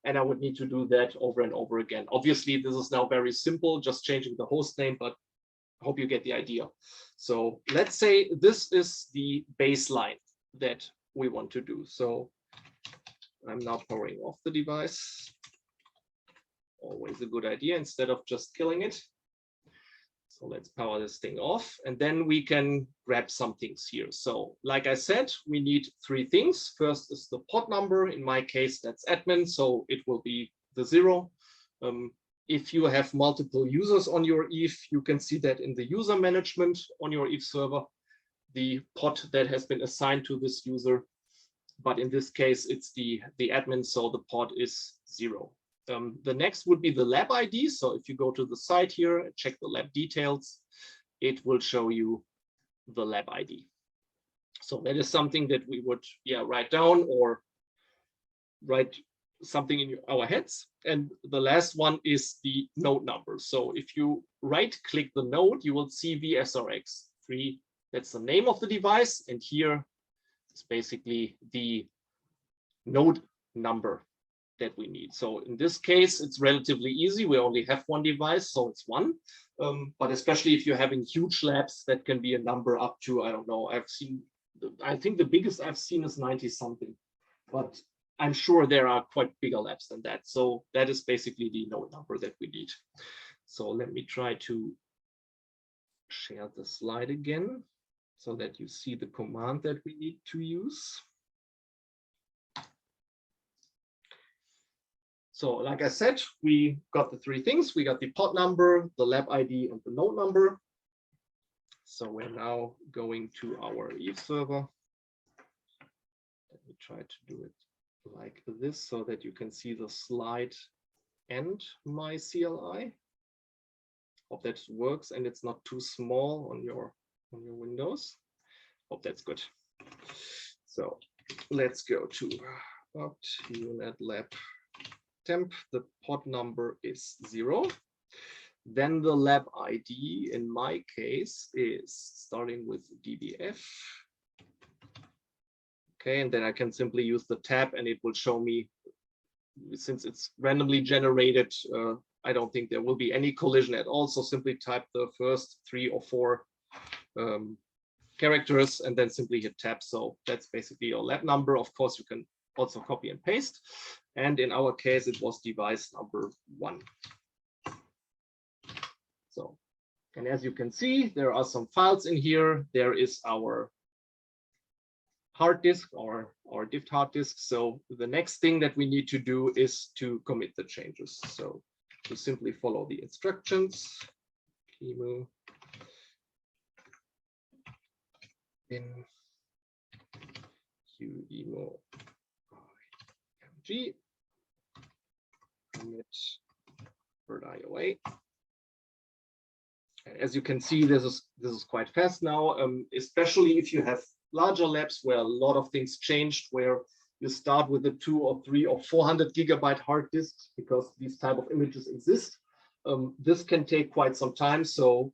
and I would need to do that over and over again. Obviously, this is now very simple, just changing the host name, but I hope you get the idea. So let's say this is the baseline that we want to do. So I'm now powering off the device. Always a good idea instead of just killing it. So let's power this thing off, and then we can grab some things here. So like I said, we need three things. First is the pod number. In my case, that's admin, so it will be the 0. If you have multiple users on your EVE, you can see that in the user management on your EVE server, the pod that has been assigned to this user. But in this case, it's the admin, so the pod is 0. The next would be the lab ID. So if you go to the site here and check the lab details, it will show you the lab ID. So that is something that we would write down or write something in our heads. And the last one is the node number. So if you right click the node, you will see VSRX3. That's the name of the device. And here is basically the node number that we need. So in this case, it's relatively easy. We only have one device, so it's 1. But especially if you're having huge labs, that can be a number up to, I don't know, I think the biggest I've seen is 90 something, but I'm sure there are quite bigger labs than that. So that is basically the node number that we need. So let me try to share the slide again so that you see the command that we need to use. So like I said, we got the three things. We got the pod number, the lab ID, and the node number. So we're now going to our EVE server. Let me try to do it like this so that you can see the slide and my CLI. Hope that works and it's not too small on your Windows. Hope that's good. So let's go to unit lab temp. The pod number is 0. Then the lab ID in my case is starting with DBF. Okay, and then I can simply use the tab and it will show me, since it's randomly generated, I don't think there will be any collision at all. So simply type the first 3 or 4 characters and then simply hit tab. So that's basically your lab number. Of course, you can also copy and paste. And in our case, it was device number 1. So, and as you can see, there are some files in here. There is our hard disk or our diff hard disk. So the next thing that we need to do is to commit the changes. So to simply follow the instructions, QEMU in QEMU EVE-NG commit .ioa. As you can see, this is quite fast now, especially if you have larger labs where a lot of things changed, where you start with a 2 or 3 or 400 gigabyte hard disk, because these type of images exist. This can take quite some time. So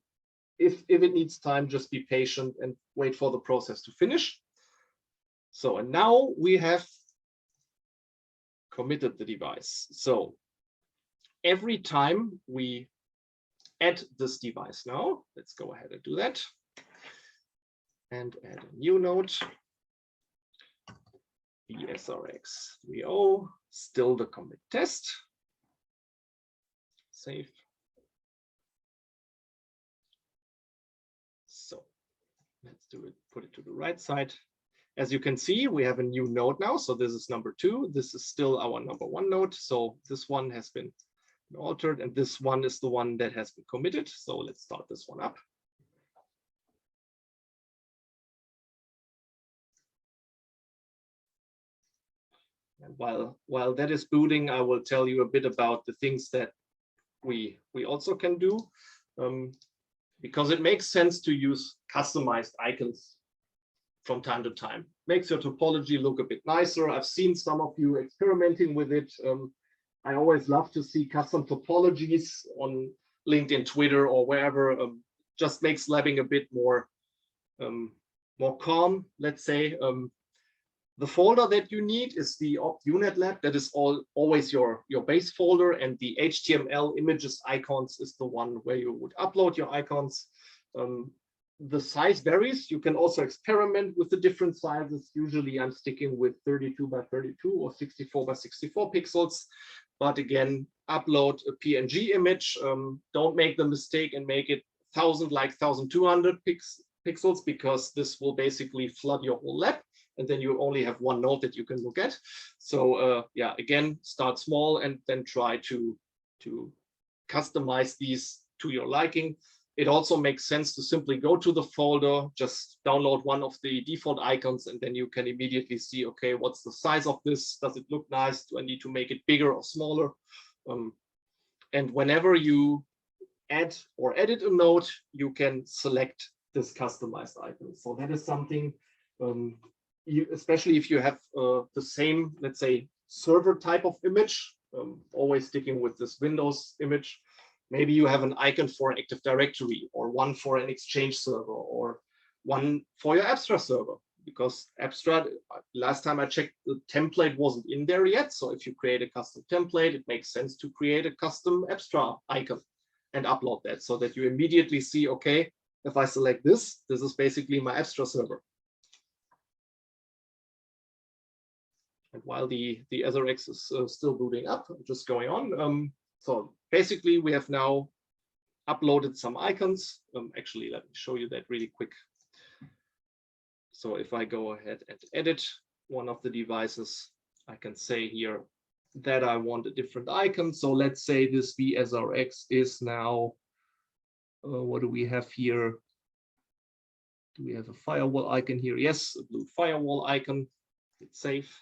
if it needs time, just be patient and wait for the process to finish. So, and now we have committed the device. So every time we add this device now, let's go ahead and do that. And add a new node. EVE-NG, still the commit test. Save. So let's do it, put it to the right side. As you can see, we have a new node now. So this is number 2. This is still our number 1 node. So this one has been altered, and this one is the one that has been committed. So let's start this one up. And while that is booting, I will tell you a bit about the things that we also can do, because it makes sense to use customized icons from time to time. Makes your topology look a bit nicer. I've seen some of you experimenting with it. I always love to see custom topologies on LinkedIn, Twitter, or wherever. Just makes labbing a bit more calm, let's say. The folder that you need is the Juniper Lab. That is always your base folder, and the HTML images icons is the one where you would upload your icons. The size varies. You can also experiment with the different sizes. Usually I'm sticking with 32 by 32 or 64 by 64 pixels. But again, upload a PNG image. Don't make the mistake and make it 1,200 pixels, because this will basically flood your whole lab, and then you only have one node that you can look at. So yeah, again, start small and then try to customize these to your liking. It also makes sense to simply go to the folder, just download one of the default icons, and then you can immediately see, okay, what's the size of this? Does it look nice? Do I need to make it bigger or smaller? And whenever you add or edit a node, you can select this customized icon. So that is something, especially if you have the same, let's say, server type of image, always sticking with this Windows image. Maybe you have an icon for an Active Directory, or one for an Exchange server, or one for your Abstract server, because Abstract, last time I checked, the template wasn't in there yet. So if you create a custom template, it makes sense to create a custom Abstract icon and upload that, so that you immediately see, okay, if I select this, this is basically my Abstract server. And while the SRX is still booting up, I'm just going on. So basically, we have now uploaded some icons. Actually, let me show you that really quick. So if I go ahead and edit one of the devices, I can say here that I want a different icon. So let's say this VSRX is now, what do we have here? Do we have a firewall icon here? Yes, a blue firewall icon. It's safe.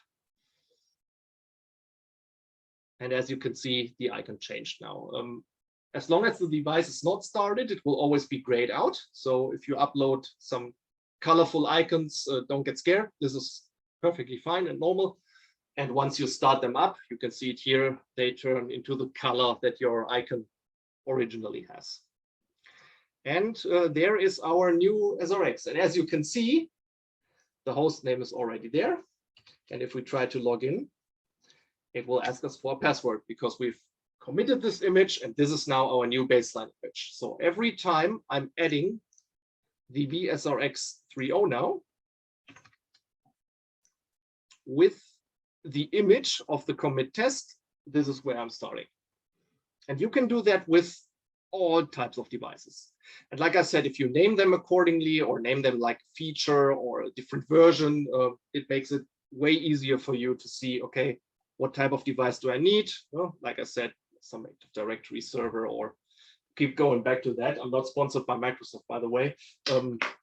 And as you can see, the icon changed now. As long as the device is not started, it will always be grayed out. So if you upload some colorful icons, don't get scared. This is perfectly fine and normal. And once you start them up, you can see it here, they turn into the color that your icon originally has. And there is our new SRX. And as you can see, the host name is already there. And if we try to log in, it will ask us for a password, because we've committed this image, and this is now our new baseline image. So every time I'm adding the VSRX 3.0 now with the image of the commit test, this is where I'm starting. And you can do that with all types of devices. And like I said, if you name them accordingly, or name them like feature or a different version, it makes it way easier for you to see, okay, what type of device do I need? Well, like I said, some Active Directory server, or keep going back to that. I'm not sponsored by Microsoft, by the way,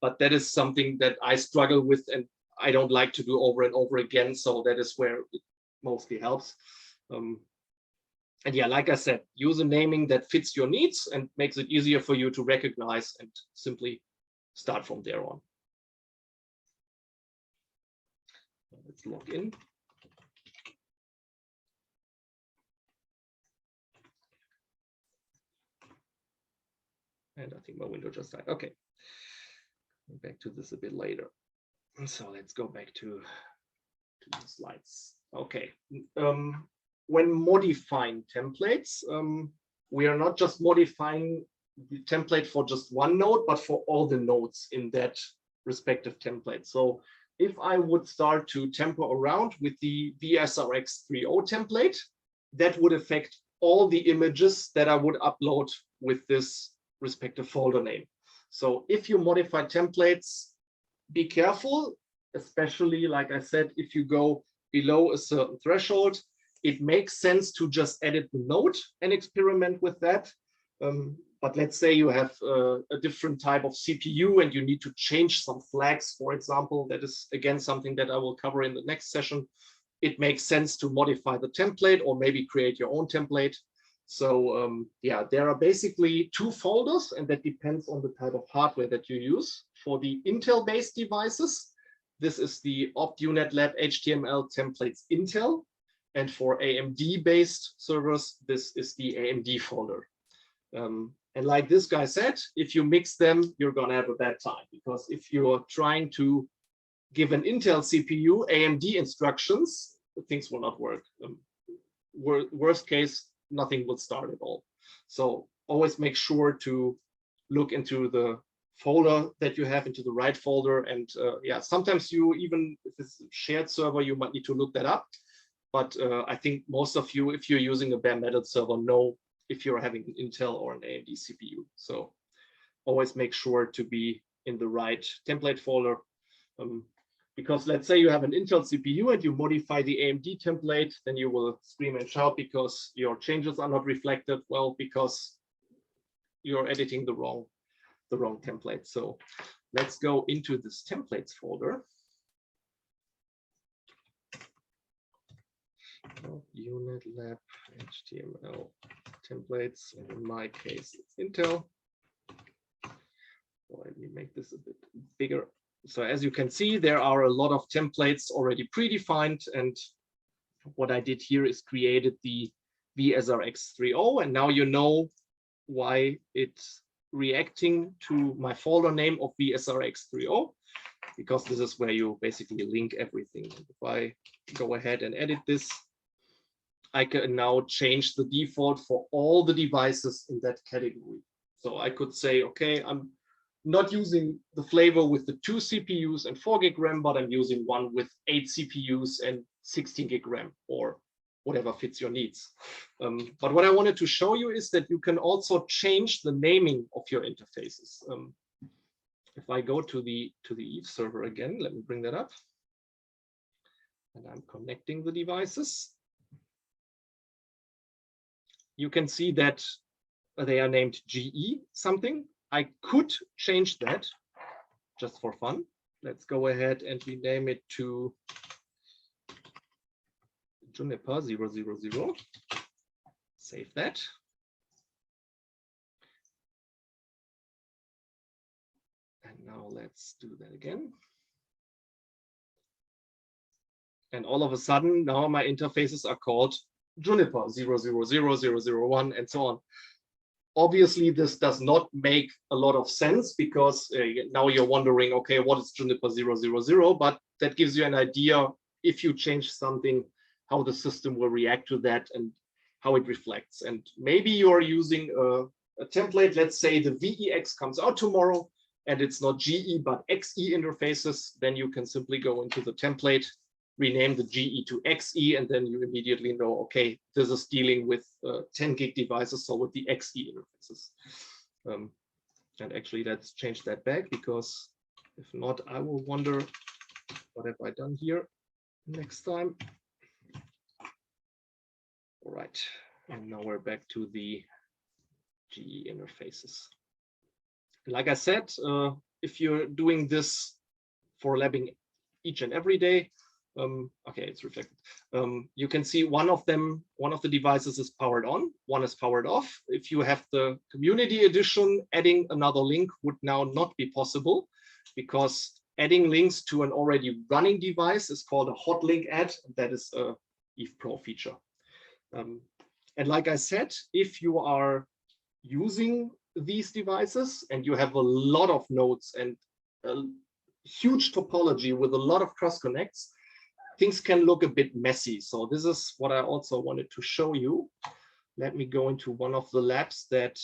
but that is something that I struggle with and I don't like to do over and over again. So that is where it mostly helps. And yeah, like I said, use a naming that fits your needs and makes it easier for you to recognize, and simply start from there on. Let's log in. And I think my window just died. Okay. Back to this a bit later. So let's go back to the slides. Okay. When modifying templates, we are not just modifying the template for just one node, but for all the nodes in that respective template. So if I would start to temper around with the VSRX30 template, that would affect all the images that I would upload with this respective folder name. So if you modify templates, be careful, especially like I said, if you go below a certain threshold, it makes sense to just edit the node and experiment with that. But let's say you have a different type of CPU and you need to change some flags, for example. That is, again, something that I will cover in the next session. It makes sense to modify the template or maybe create your own template. So yeah, there are basically two folders, and that depends on the type of hardware that you use. For the Intel-based devices, this is the EVE-NG Lab HTML templates Intel. And for AMD-based servers, this is the AMD folder. And like this guy said, if you mix them, you're going to have a bad time, because if you're trying to give an Intel CPU AMD instructions, things will not work. Worst case, nothing will start at all. So always make sure to look into the folder that you have, into the right folder. And yeah, sometimes you, even if it's a shared server, you might need to look that up. But I think most of you, if you're using a bare metal server, know if you're having an Intel or an AMD CPU. So always make sure to be in the right template folder. Because let's say you have an Intel CPU and you modify the AMD template, then you will scream and shout because your changes are not reflected. Well, because you're editing the wrong template. So let's go into this templates folder. Unit Lab HTML templates. In my case, it's Intel. So let me make this a bit bigger. So as you can see, there are a lot of templates already predefined. And what I did here is created the VSRX30. And now you know why it's reacting to my folder name of VSRX30, because this is where you basically link everything. If I go ahead and edit this, I can now change the default for all the devices in that category. So I could say, okay, I'm not using the flavor with the 2 CPUs and 4 gig RAM, but I'm using one with 8 CPUs and 16 gig RAM, or whatever fits your needs. But what I wanted to show you is that you can also change the naming of your interfaces. If I go to the EVE server again, let me bring that up. And I'm connecting the devices. You can see that they are named GE something. I could change that just for fun. Let's go ahead and rename it to Juniper 000. Save that. And now let's do that again. And all of a sudden, now my interfaces are called Juniper 000, and so on. Obviously, this does not make a lot of sense, because now you're wondering, okay, what is Juniper 000? But that gives you an idea, if you change something, how the system will react to that and how it reflects. And maybe you're using a template. Let's say the VEX comes out tomorrow and it's not GE but XE interfaces. Then you can simply go into the template, rename the GE to XE, and then you immediately know, okay, this is dealing with 10 gig devices, so with the XE interfaces. And actually, let's change that back, because if not, I will wonder, what have I done here next time? All right, and now we're back to the GE interfaces. Like I said, if you're doing this for labbing each and every day, okay, it's reflected. You can see one of the devices is powered on, one is powered off. If you have the community edition, adding another link would now not be possible, because adding links to an already running device is called a hot link add. That is a EVE Pro feature. And like I said, if you are using these devices and you have a lot of nodes and a huge topology with a lot of cross connects, things can look a bit messy. So this is what I also wanted to show you. Let me go into one of the labs that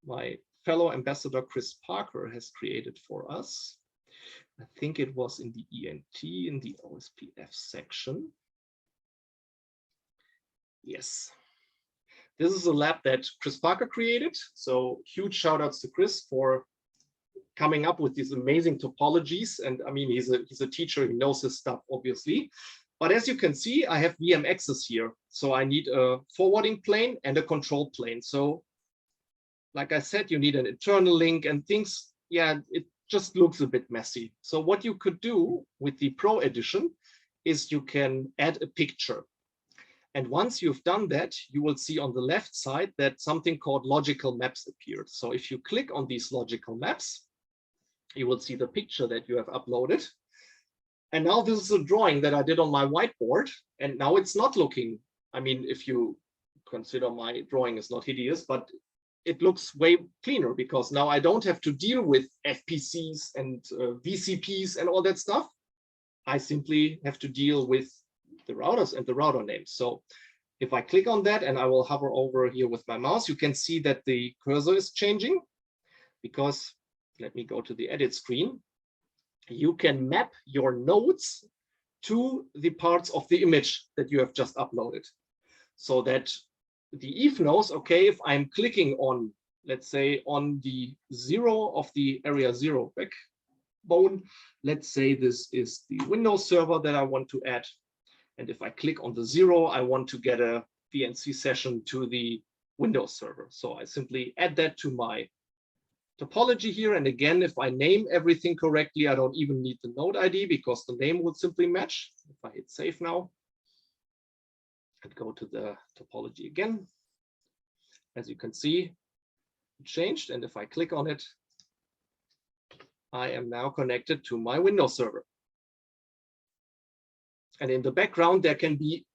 my fellow ambassador Chris Parker has created for us. I think it was in the ENT, in the OSPF section. Yes. This is a lab that Chris Parker created. So huge shout outs to Chris for coming up with these amazing topologies. And I mean, he's a teacher, he knows his stuff, obviously. But as you can see, I have VMXs here. So I need a forwarding plane and a control plane. So like I said, you need an internal link and things, yeah, it just looks a bit messy. So what you could do with the Pro Edition is you can add a picture. And once you've done that, you will see on the left side that something called logical maps appeared. So if you click on these logical maps, you will see the picture that you have uploaded. And now this is a drawing that I did on my whiteboard. And now it's not looking, I mean, if you consider my drawing is not hideous, but it looks way cleaner because now I don't have to deal with FPCs and VCPs and all that stuff. I simply have to deal with the routers and the router names. So if I click on that and I will hover over here with my mouse, you can see that the cursor is changing because, let me go to the edit screen. You can map your nodes to the parts of the image that you have just uploaded. So that the EVE knows, okay, if I'm clicking on, let's say, on the 0 of the area 0 backbone, let's say this is the Windows server that I want to add. And if I click on the 0, I want to get a VNC session to the Windows server. So I simply add that to my topology here. And again, if I name everything correctly, I don't even need the node ID because the name would simply match. If I hit save now and go to the topology again, as you can see, it changed. And if I click on it, I am now connected to my Windows server. And in the background, there can be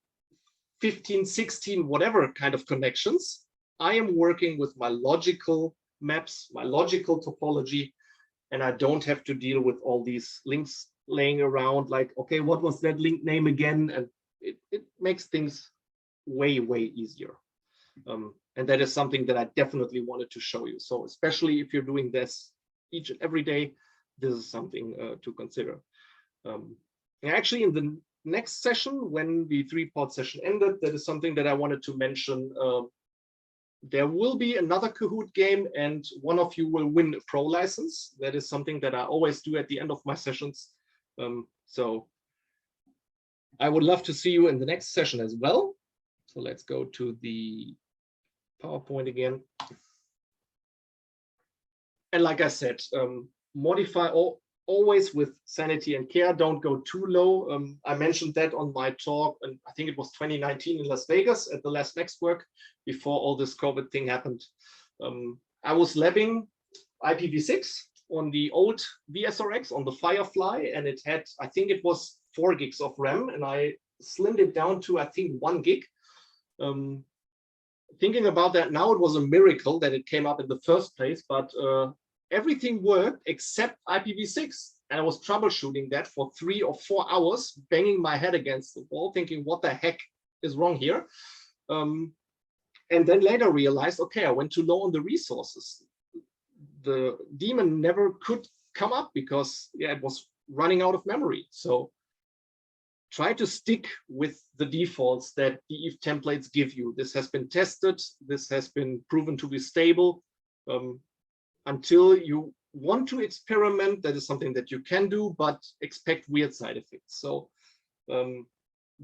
15, 16, whatever kind of connections. I am working with my logical maps, my logical topology, and I don't have to deal with all these links laying around like, okay, what was that link name again? And it makes things way, way easier. And that is something that I definitely wanted to show you. So especially if you're doing this each and every day, this is something to consider. Actually, in the next session, when the 3-part session ended, that is something that I wanted to mention. There will be another Kahoot game and one of you will win a pro license. That is something that I always do at the end of my sessions. So I would love to see you in the next session as well. So let's go to the PowerPoint again. And like I said, modify always with sanity and care. Don't go too low. I mentioned that on my talk, and I think it was 2019 in Las Vegas at the last Next Work before all this COVID thing happened. I was labbing IPv6 on the old VSRX on the Firefly, and it had, I think it was 4 gigs of RAM, and I slimmed it down to, I think, 1 gig. Thinking about that now, it was a miracle that it came up in the first place, but everything worked except IPv6. And I was troubleshooting that for 3 or 4 hours, banging my head against the wall, thinking, what the heck is wrong here? And then later realized, okay, I went too low on the resources. The daemon never could come up because, yeah, it was running out of memory. So try to stick with the defaults that the EVE templates give you. This has been tested. This has been proven to be stable. Until you want to experiment, that is something that you can do, but expect weird side effects. So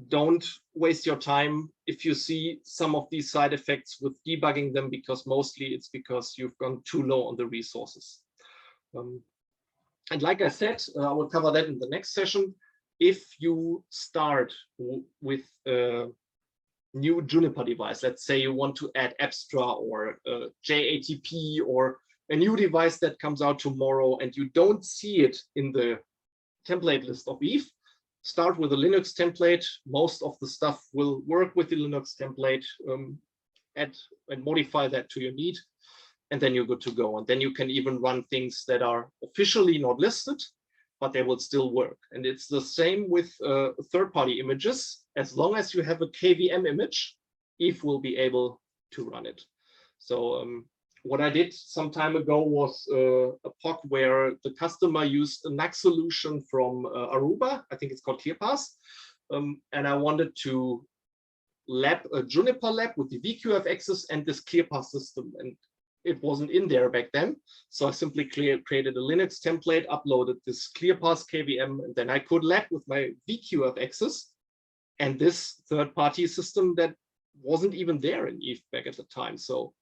don't waste your time if you see some of these side effects with debugging them, because mostly it's because you've gone too low on the resources. And like I said, I will cover that in the next session. If you start with a new Juniper device, let's say you want to add Abstra or JATP or a new device that comes out tomorrow and you don't see it in the template list of EVE, start with a Linux template. Most of the stuff will work with the Linux template. Add and modify that to your need. and then you're good to go. And then you can even run things that are officially not listed, but they will still work. And it's the same with third-party images. As long as you have a KVM image, EVE will be able to run it. So what I did some time ago was a POC where the customer used a NAC solution from Aruba. I think it's called ClearPass. And I wanted to lab a Juniper Lab with the VQF access and this ClearPass system. And it wasn't in there back then. So I simply created a Linux template, uploaded this ClearPass KVM, and then I could lab with my VQF access and this third-party system that wasn't even there in EVE back at the time. So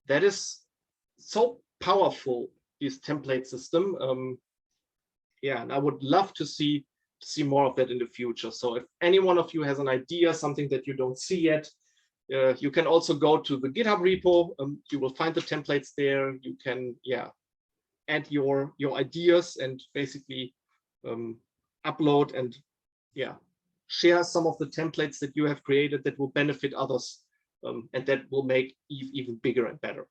that is so powerful, this template system. Yeah, and I would love to see more of that in the future. So if any one of you has an idea, something that you don't see yet, you can also go to the GitHub repo. You will find the templates there. You can, add your ideas and basically upload and, share some of the templates that you have created that will benefit others, and that will make EVE even bigger and better.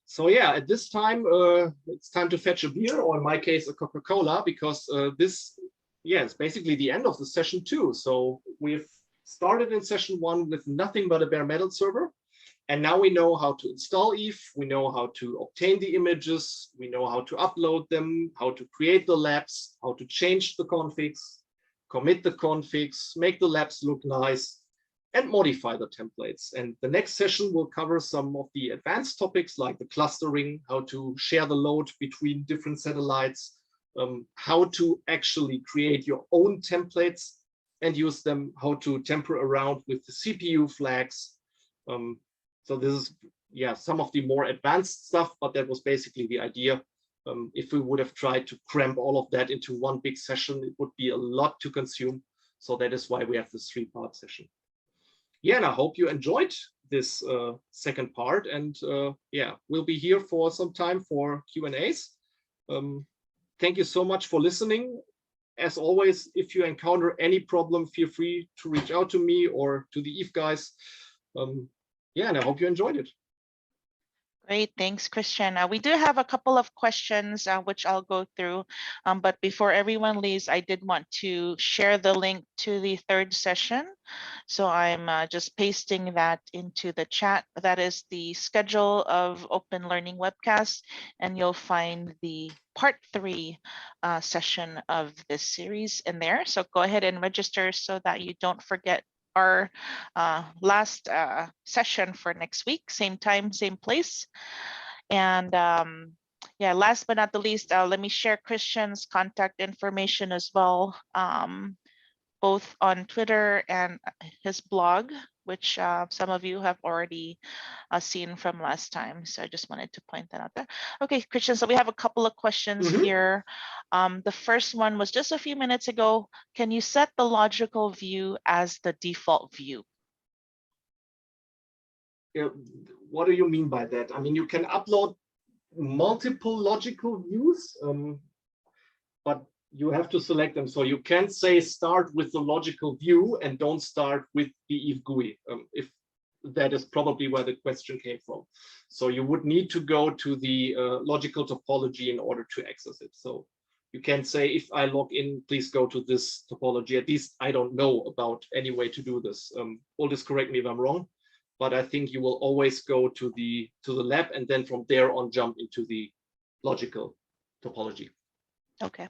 So yeah, at this time, it's time to fetch a beer, or in my case, a Coca-Cola, because this, it's basically the end of the session 2. So we've started in session 1 with nothing but a bare metal server. And now we know how to install EVE. We know how to obtain the images. We know how to upload them, how to create the labs, how to change the configs, commit the configs, make the labs look nice, and modify the templates. And the next session will cover some of the advanced topics like the clustering, how to share the load between different satellites, how to actually create your own templates and use them, how to temper around with the CPU flags. So this is, some of the more advanced stuff, but that was basically the idea. If we would have tried to cram all of that into one big session, it would be a lot to consume. So that is why we have this 3-part session. Yeah, and I hope you enjoyed this second part. And we'll be here for some time for Q&As. Thank you so much for listening. As always, if you encounter any problem, feel free to reach out to me or to the EVE guys. And I hope you enjoyed it. Great, thanks, Christian. We do have a couple of questions which I'll go through, but before everyone leaves, I did want to share the link to the 3rd session. So I'm just pasting that into the chat. That is the schedule of Open Learning webcasts, and you'll find the part 3 session of this series in there. So go ahead and register so that you don't forget our last session for next week, same time, same place. And last but not the least, let me share Christian's contact information as well, both on Twitter and his blog, which some of you have already seen from last time. So I just wanted to point that out there. Okay, Christian, so we have a couple of questions here. The first one was just a few minutes ago. Can you set the logical view as the default view? What do you mean by that? I mean, you can upload multiple logical views, but you have to select them. So you can say start with the logical view and don't start with the EVE GUI, if that is probably where the question came from. So you would need to go to the logical topology in order to access it. So you can say, if I log in, please go to this topology. At least I don't know about any way to do this. Aldis, correct me if I'm wrong, but I think you will always go to the lab and then from there on jump into the logical topology. Okay.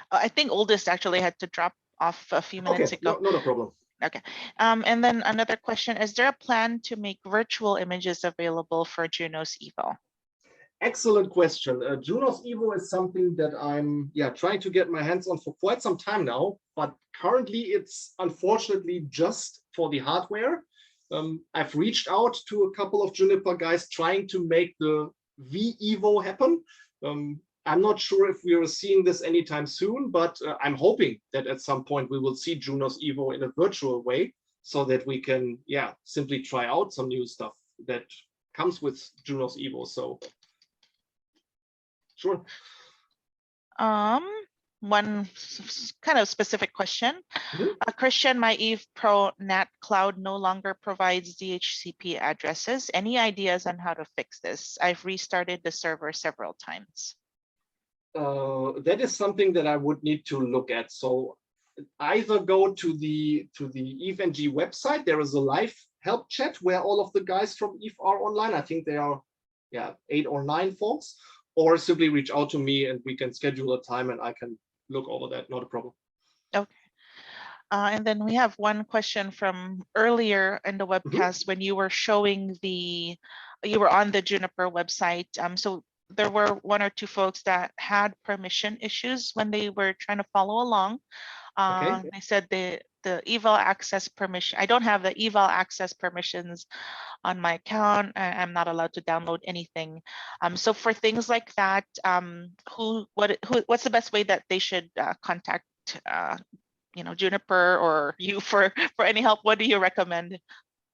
I think Aldis actually had to drop off a few minutes ago. Not a problem. Okay. And then another question, is there a plan to make virtual images available for Junos Evo? Excellent question. Junos Evo is something that I'm trying to get my hands on for quite some time now, but currently it's unfortunately just for the hardware. I've reached out to a couple of Juniper guys trying to make the V-Evo happen. I'm not sure if we are seeing this anytime soon, but I'm hoping that at some point we will see Junos Evo in a virtual way so that we can, simply try out some new stuff that comes with Junos Evo. So, sure. one kind of specific question. Christian, my EVE Pro NAT cloud no longer provides DHCP addresses. Any ideas on how to fix this? I've restarted the server several times. That is something that I would need to look at. So either go to the EVE-NG website. There is a live help chat where all of the guys from EVE are online. I think they are 8 or 9 folks, or simply reach out to me and we can schedule a time and I can look over that. Not a problem. Okay. And then we have one question from earlier in the webcast when you were showing you were on the Juniper website. So there were 1 or 2 folks that had permission issues when they were trying to follow along. Okay. They said the eval access permission. I don't have the eval access permissions on my account. I'm not allowed to download anything. So for things like that, what's the best way that they should contact Juniper or you for any help? What do you recommend?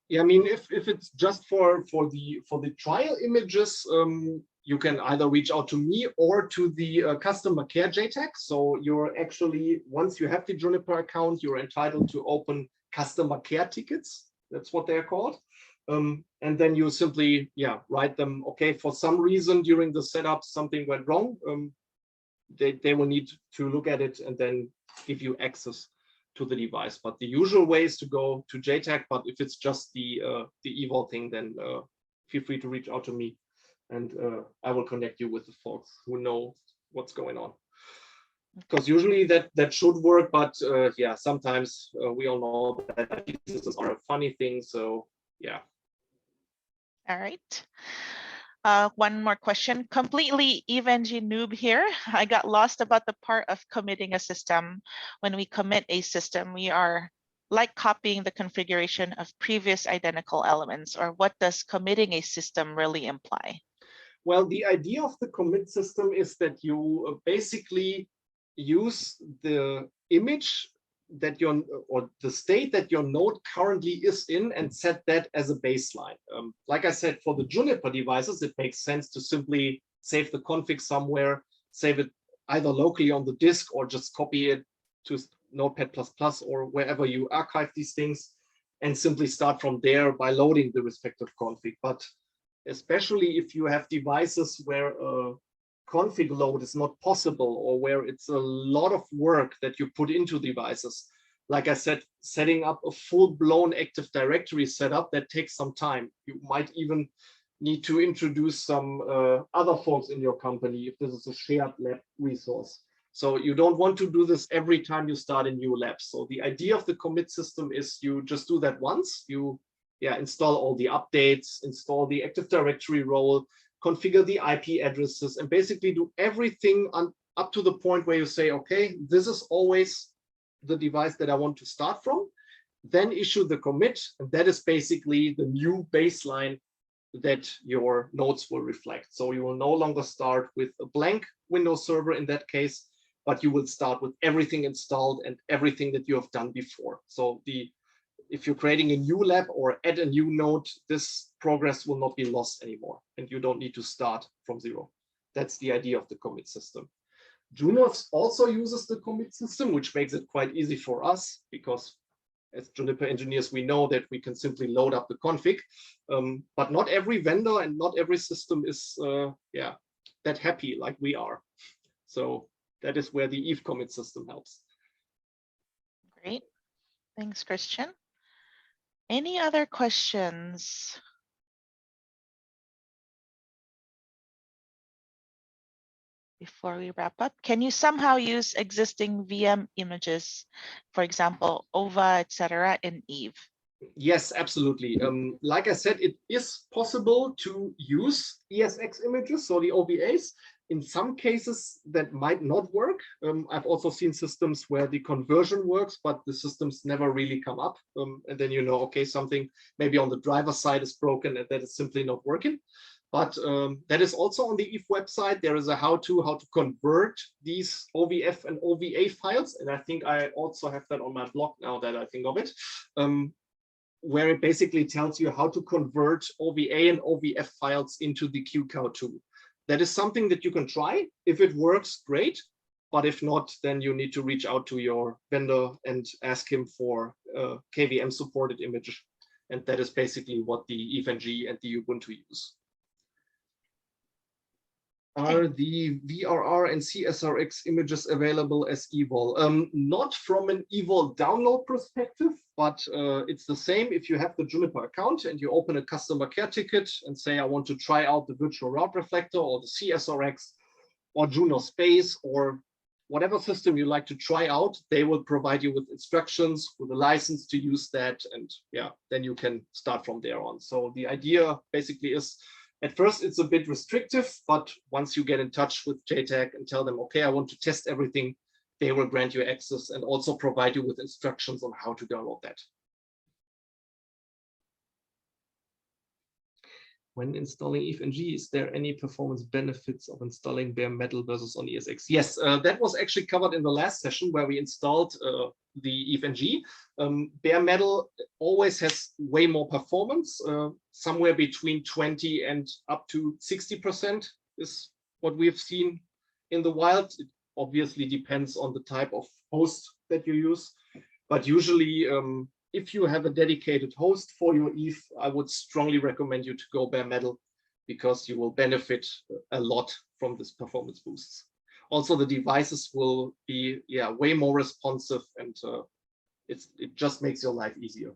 Yeah, I mean, if it's just for the trial images, you can either reach out to me or to the customer care JTAG. So you're actually, once you have the Juniper account, you're entitled to open customer care tickets. That's what they're called. And then you simply, write them, okay, for some reason during the setup, something went wrong. They will need to look at it and then give you access to the device. But the usual way is to go to JTAG. But if it's just the eval thing, then feel free to reach out to me, and I will connect you with the folks who know what's going on. Because usually that should work, but sometimes we all know that these are a funny thing. So yeah. All right. One more question. Completely EVE-NG noob here. I got lost about the part of committing a system. When we commit a system, we are like copying the configuration of previous identical elements, or what does committing a system really imply? Well, the idea of the commit system is that you basically use the image that or the state that your node currently is in and set that as a baseline. Like I said, for the Juniper devices, it makes sense to simply save the config somewhere, save it either locally on the disk or just copy it to Notepad++ or wherever you archive these things and simply start from there by loading the respective config. But especially if you have devices where config load is not possible, or where it's a lot of work that you put into devices. Like I said, setting up a full-blown Active Directory setup, that takes some time. You might even need to introduce some other folks in your company if this is a shared lab resource. So you don't want to do this every time you start a new lab. So the idea of the commit system is you just do that once. You install all the updates, install the Active Directory role, configure the IP addresses, and basically do everything up to the point where you say, okay, this is always the device that I want to start from. Then issue the commit, and that is basically the new baseline that your nodes will reflect. So you will no longer start with a blank Windows server in that case, but you will start with everything installed and everything that you have done before. So if you're creating a new lab or add a new node, this progress will not be lost anymore, and you don't need to start from zero. That's the idea of the commit system. Juno also uses the commit system, which makes it quite easy for us, because as Juniper engineers, we know that we can simply load up the config, but not every vendor and not every system is that happy like we are. So that is where the EVE commit system helps. Great. Thanks, Christian. Any other questions? Before we wrap up, can you somehow use existing VM images, for example, OVA, etc., in EVE? Yes, absolutely. Like I said, it is possible to use ESX images, so the OVAs. In some cases, that might not work. I've also seen systems where the conversion works, but the systems never really come up. And then okay, something maybe on the driver side is broken and that is simply not working. But that is also on the EVE website. There is a how to convert these OVF and OVA files. And I think I also have that on my blog now that I think of it, where it basically tells you how to convert OVA and OVF files into the QCOW2. That is something that you can try. If it works, great. But if not, then you need to reach out to your vendor and ask him for a KVM supported image. And that is basically what the EVE-NG and the Ubuntu use. Are the VRR and CSRX images available as eVol? Not from an eVol download perspective, but it's the same if you have the Juniper account and you open a customer care ticket and say, I want to try out the virtual route reflector or the CSRX or Juno Space or whatever system you like to try out, they will provide you with instructions, with a license to use that. And yeah, then you can start from there on. So the idea basically is, at first, it's a bit restrictive, but once you get in touch with JTAG and tell them, okay, I want to test everything, they will grant you access and also provide you with instructions on how to download that. When installing EVE-NG, is there any performance benefits of installing bare metal versus on ESX? Yes, that was actually covered in the last session where we installed the EVE-NG. Bare metal always has way more performance, somewhere between 20 and up to 60% is what we've seen in the wild. It obviously depends on the type of host that you use, but usually if you have a dedicated host for your EVE, I would strongly recommend you to go bare metal because you will benefit a lot from this performance boosts. Also, the devices will be way more responsive and it just makes your life easier.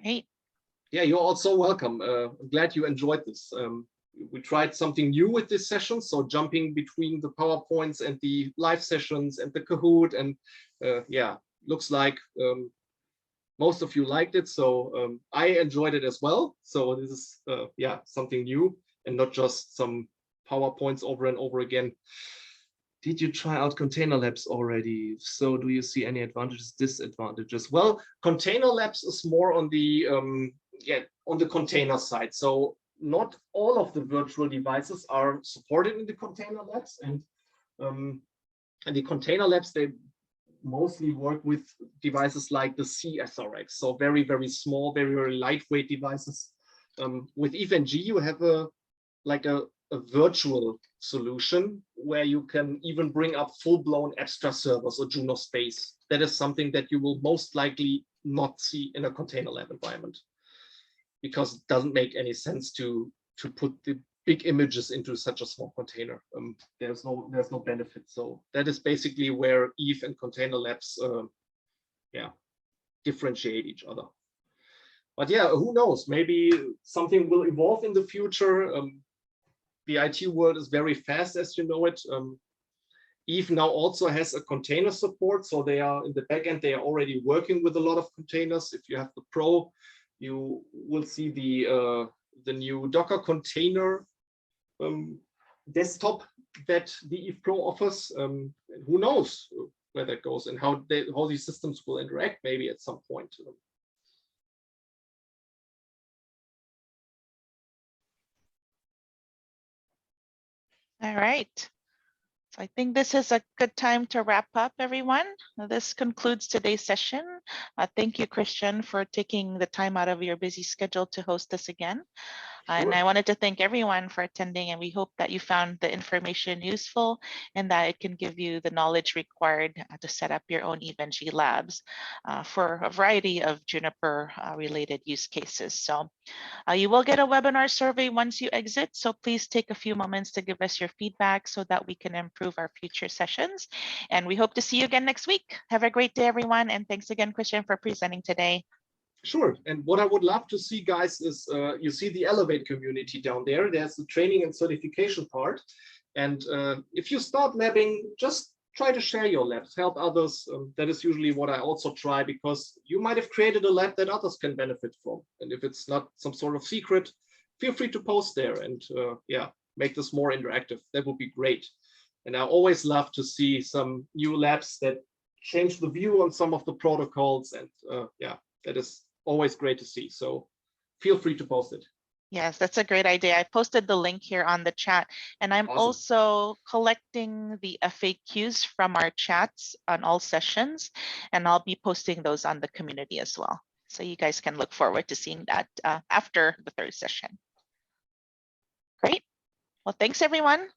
Great. Yeah, you're also welcome. I'm glad you enjoyed this. We tried something new with this session, so jumping between the PowerPoints and the live sessions and the Kahoot, and yeah, looks like most of you liked it, so I enjoyed it as well. So this is yeah, something new and not just some PowerPoints over and over again. Did you try out Container Labs already? So do you see any advantages, disadvantages? Well, Container Labs is more on the on the container side. So not all of the virtual devices are supported in the Container Labs, and the Container Labs, they mostly work with devices like the CSRX, so very, very small, very, very lightweight devices. With EVE-NG, you have a virtual solution where you can even bring up full-blown Abstra servers or Juno Space. That is something that you will most likely not see in a Container Lab environment, because it doesn't make any sense to put the big images into such a small container. There's no benefit. So that is basically where EVE and Container Labs differentiate each other. But yeah, who knows? Maybe something will evolve in the future. The IT world is very fast, as you know it. EVE now also has a container support, so they are in the backend. They are already working with a lot of containers. If you have the Pro, you will see the new Docker container desktop that the EVE Pro offers. Who knows where that goes and how these systems will interact maybe at some point. All right. So I think this is a good time to wrap up, everyone. This concludes today's session. Thank you, Christian, for taking the time out of your busy schedule to host this again. Sure. And I wanted to thank everyone for attending, and we hope that you found the information useful and that it can give you the knowledge required to set up your own EVE-NG labs for a variety of Juniper related use cases. So you will get a webinar survey once you exit, so please take a few moments to give us your feedback so that we can improve our future sessions. And we hope to see you again next week. Have a great day, everyone. And thanks again, Christian, for presenting today. Sure. And what I would love to see, guys, is you see the Elevate community down there. There's the training and certification part. And if you start labbing, just try to share your labs, help others. That is usually what I also try, because you might have created a lab that others can benefit from. And if it's not some sort of secret, feel free to post there and yeah, make this more interactive. That would be great. And I always love to see some new labs that change the view on some of the protocols. And yeah, that is always great to see. So feel free to post it. Yes, that's a great idea. I posted the link here on the chat, and I'm Awesome. also collecting the FAQs from our chats on all sessions, and I'll be posting those on the community as well. So you guys can look forward to seeing that after the third session. Great. Well, thanks everyone.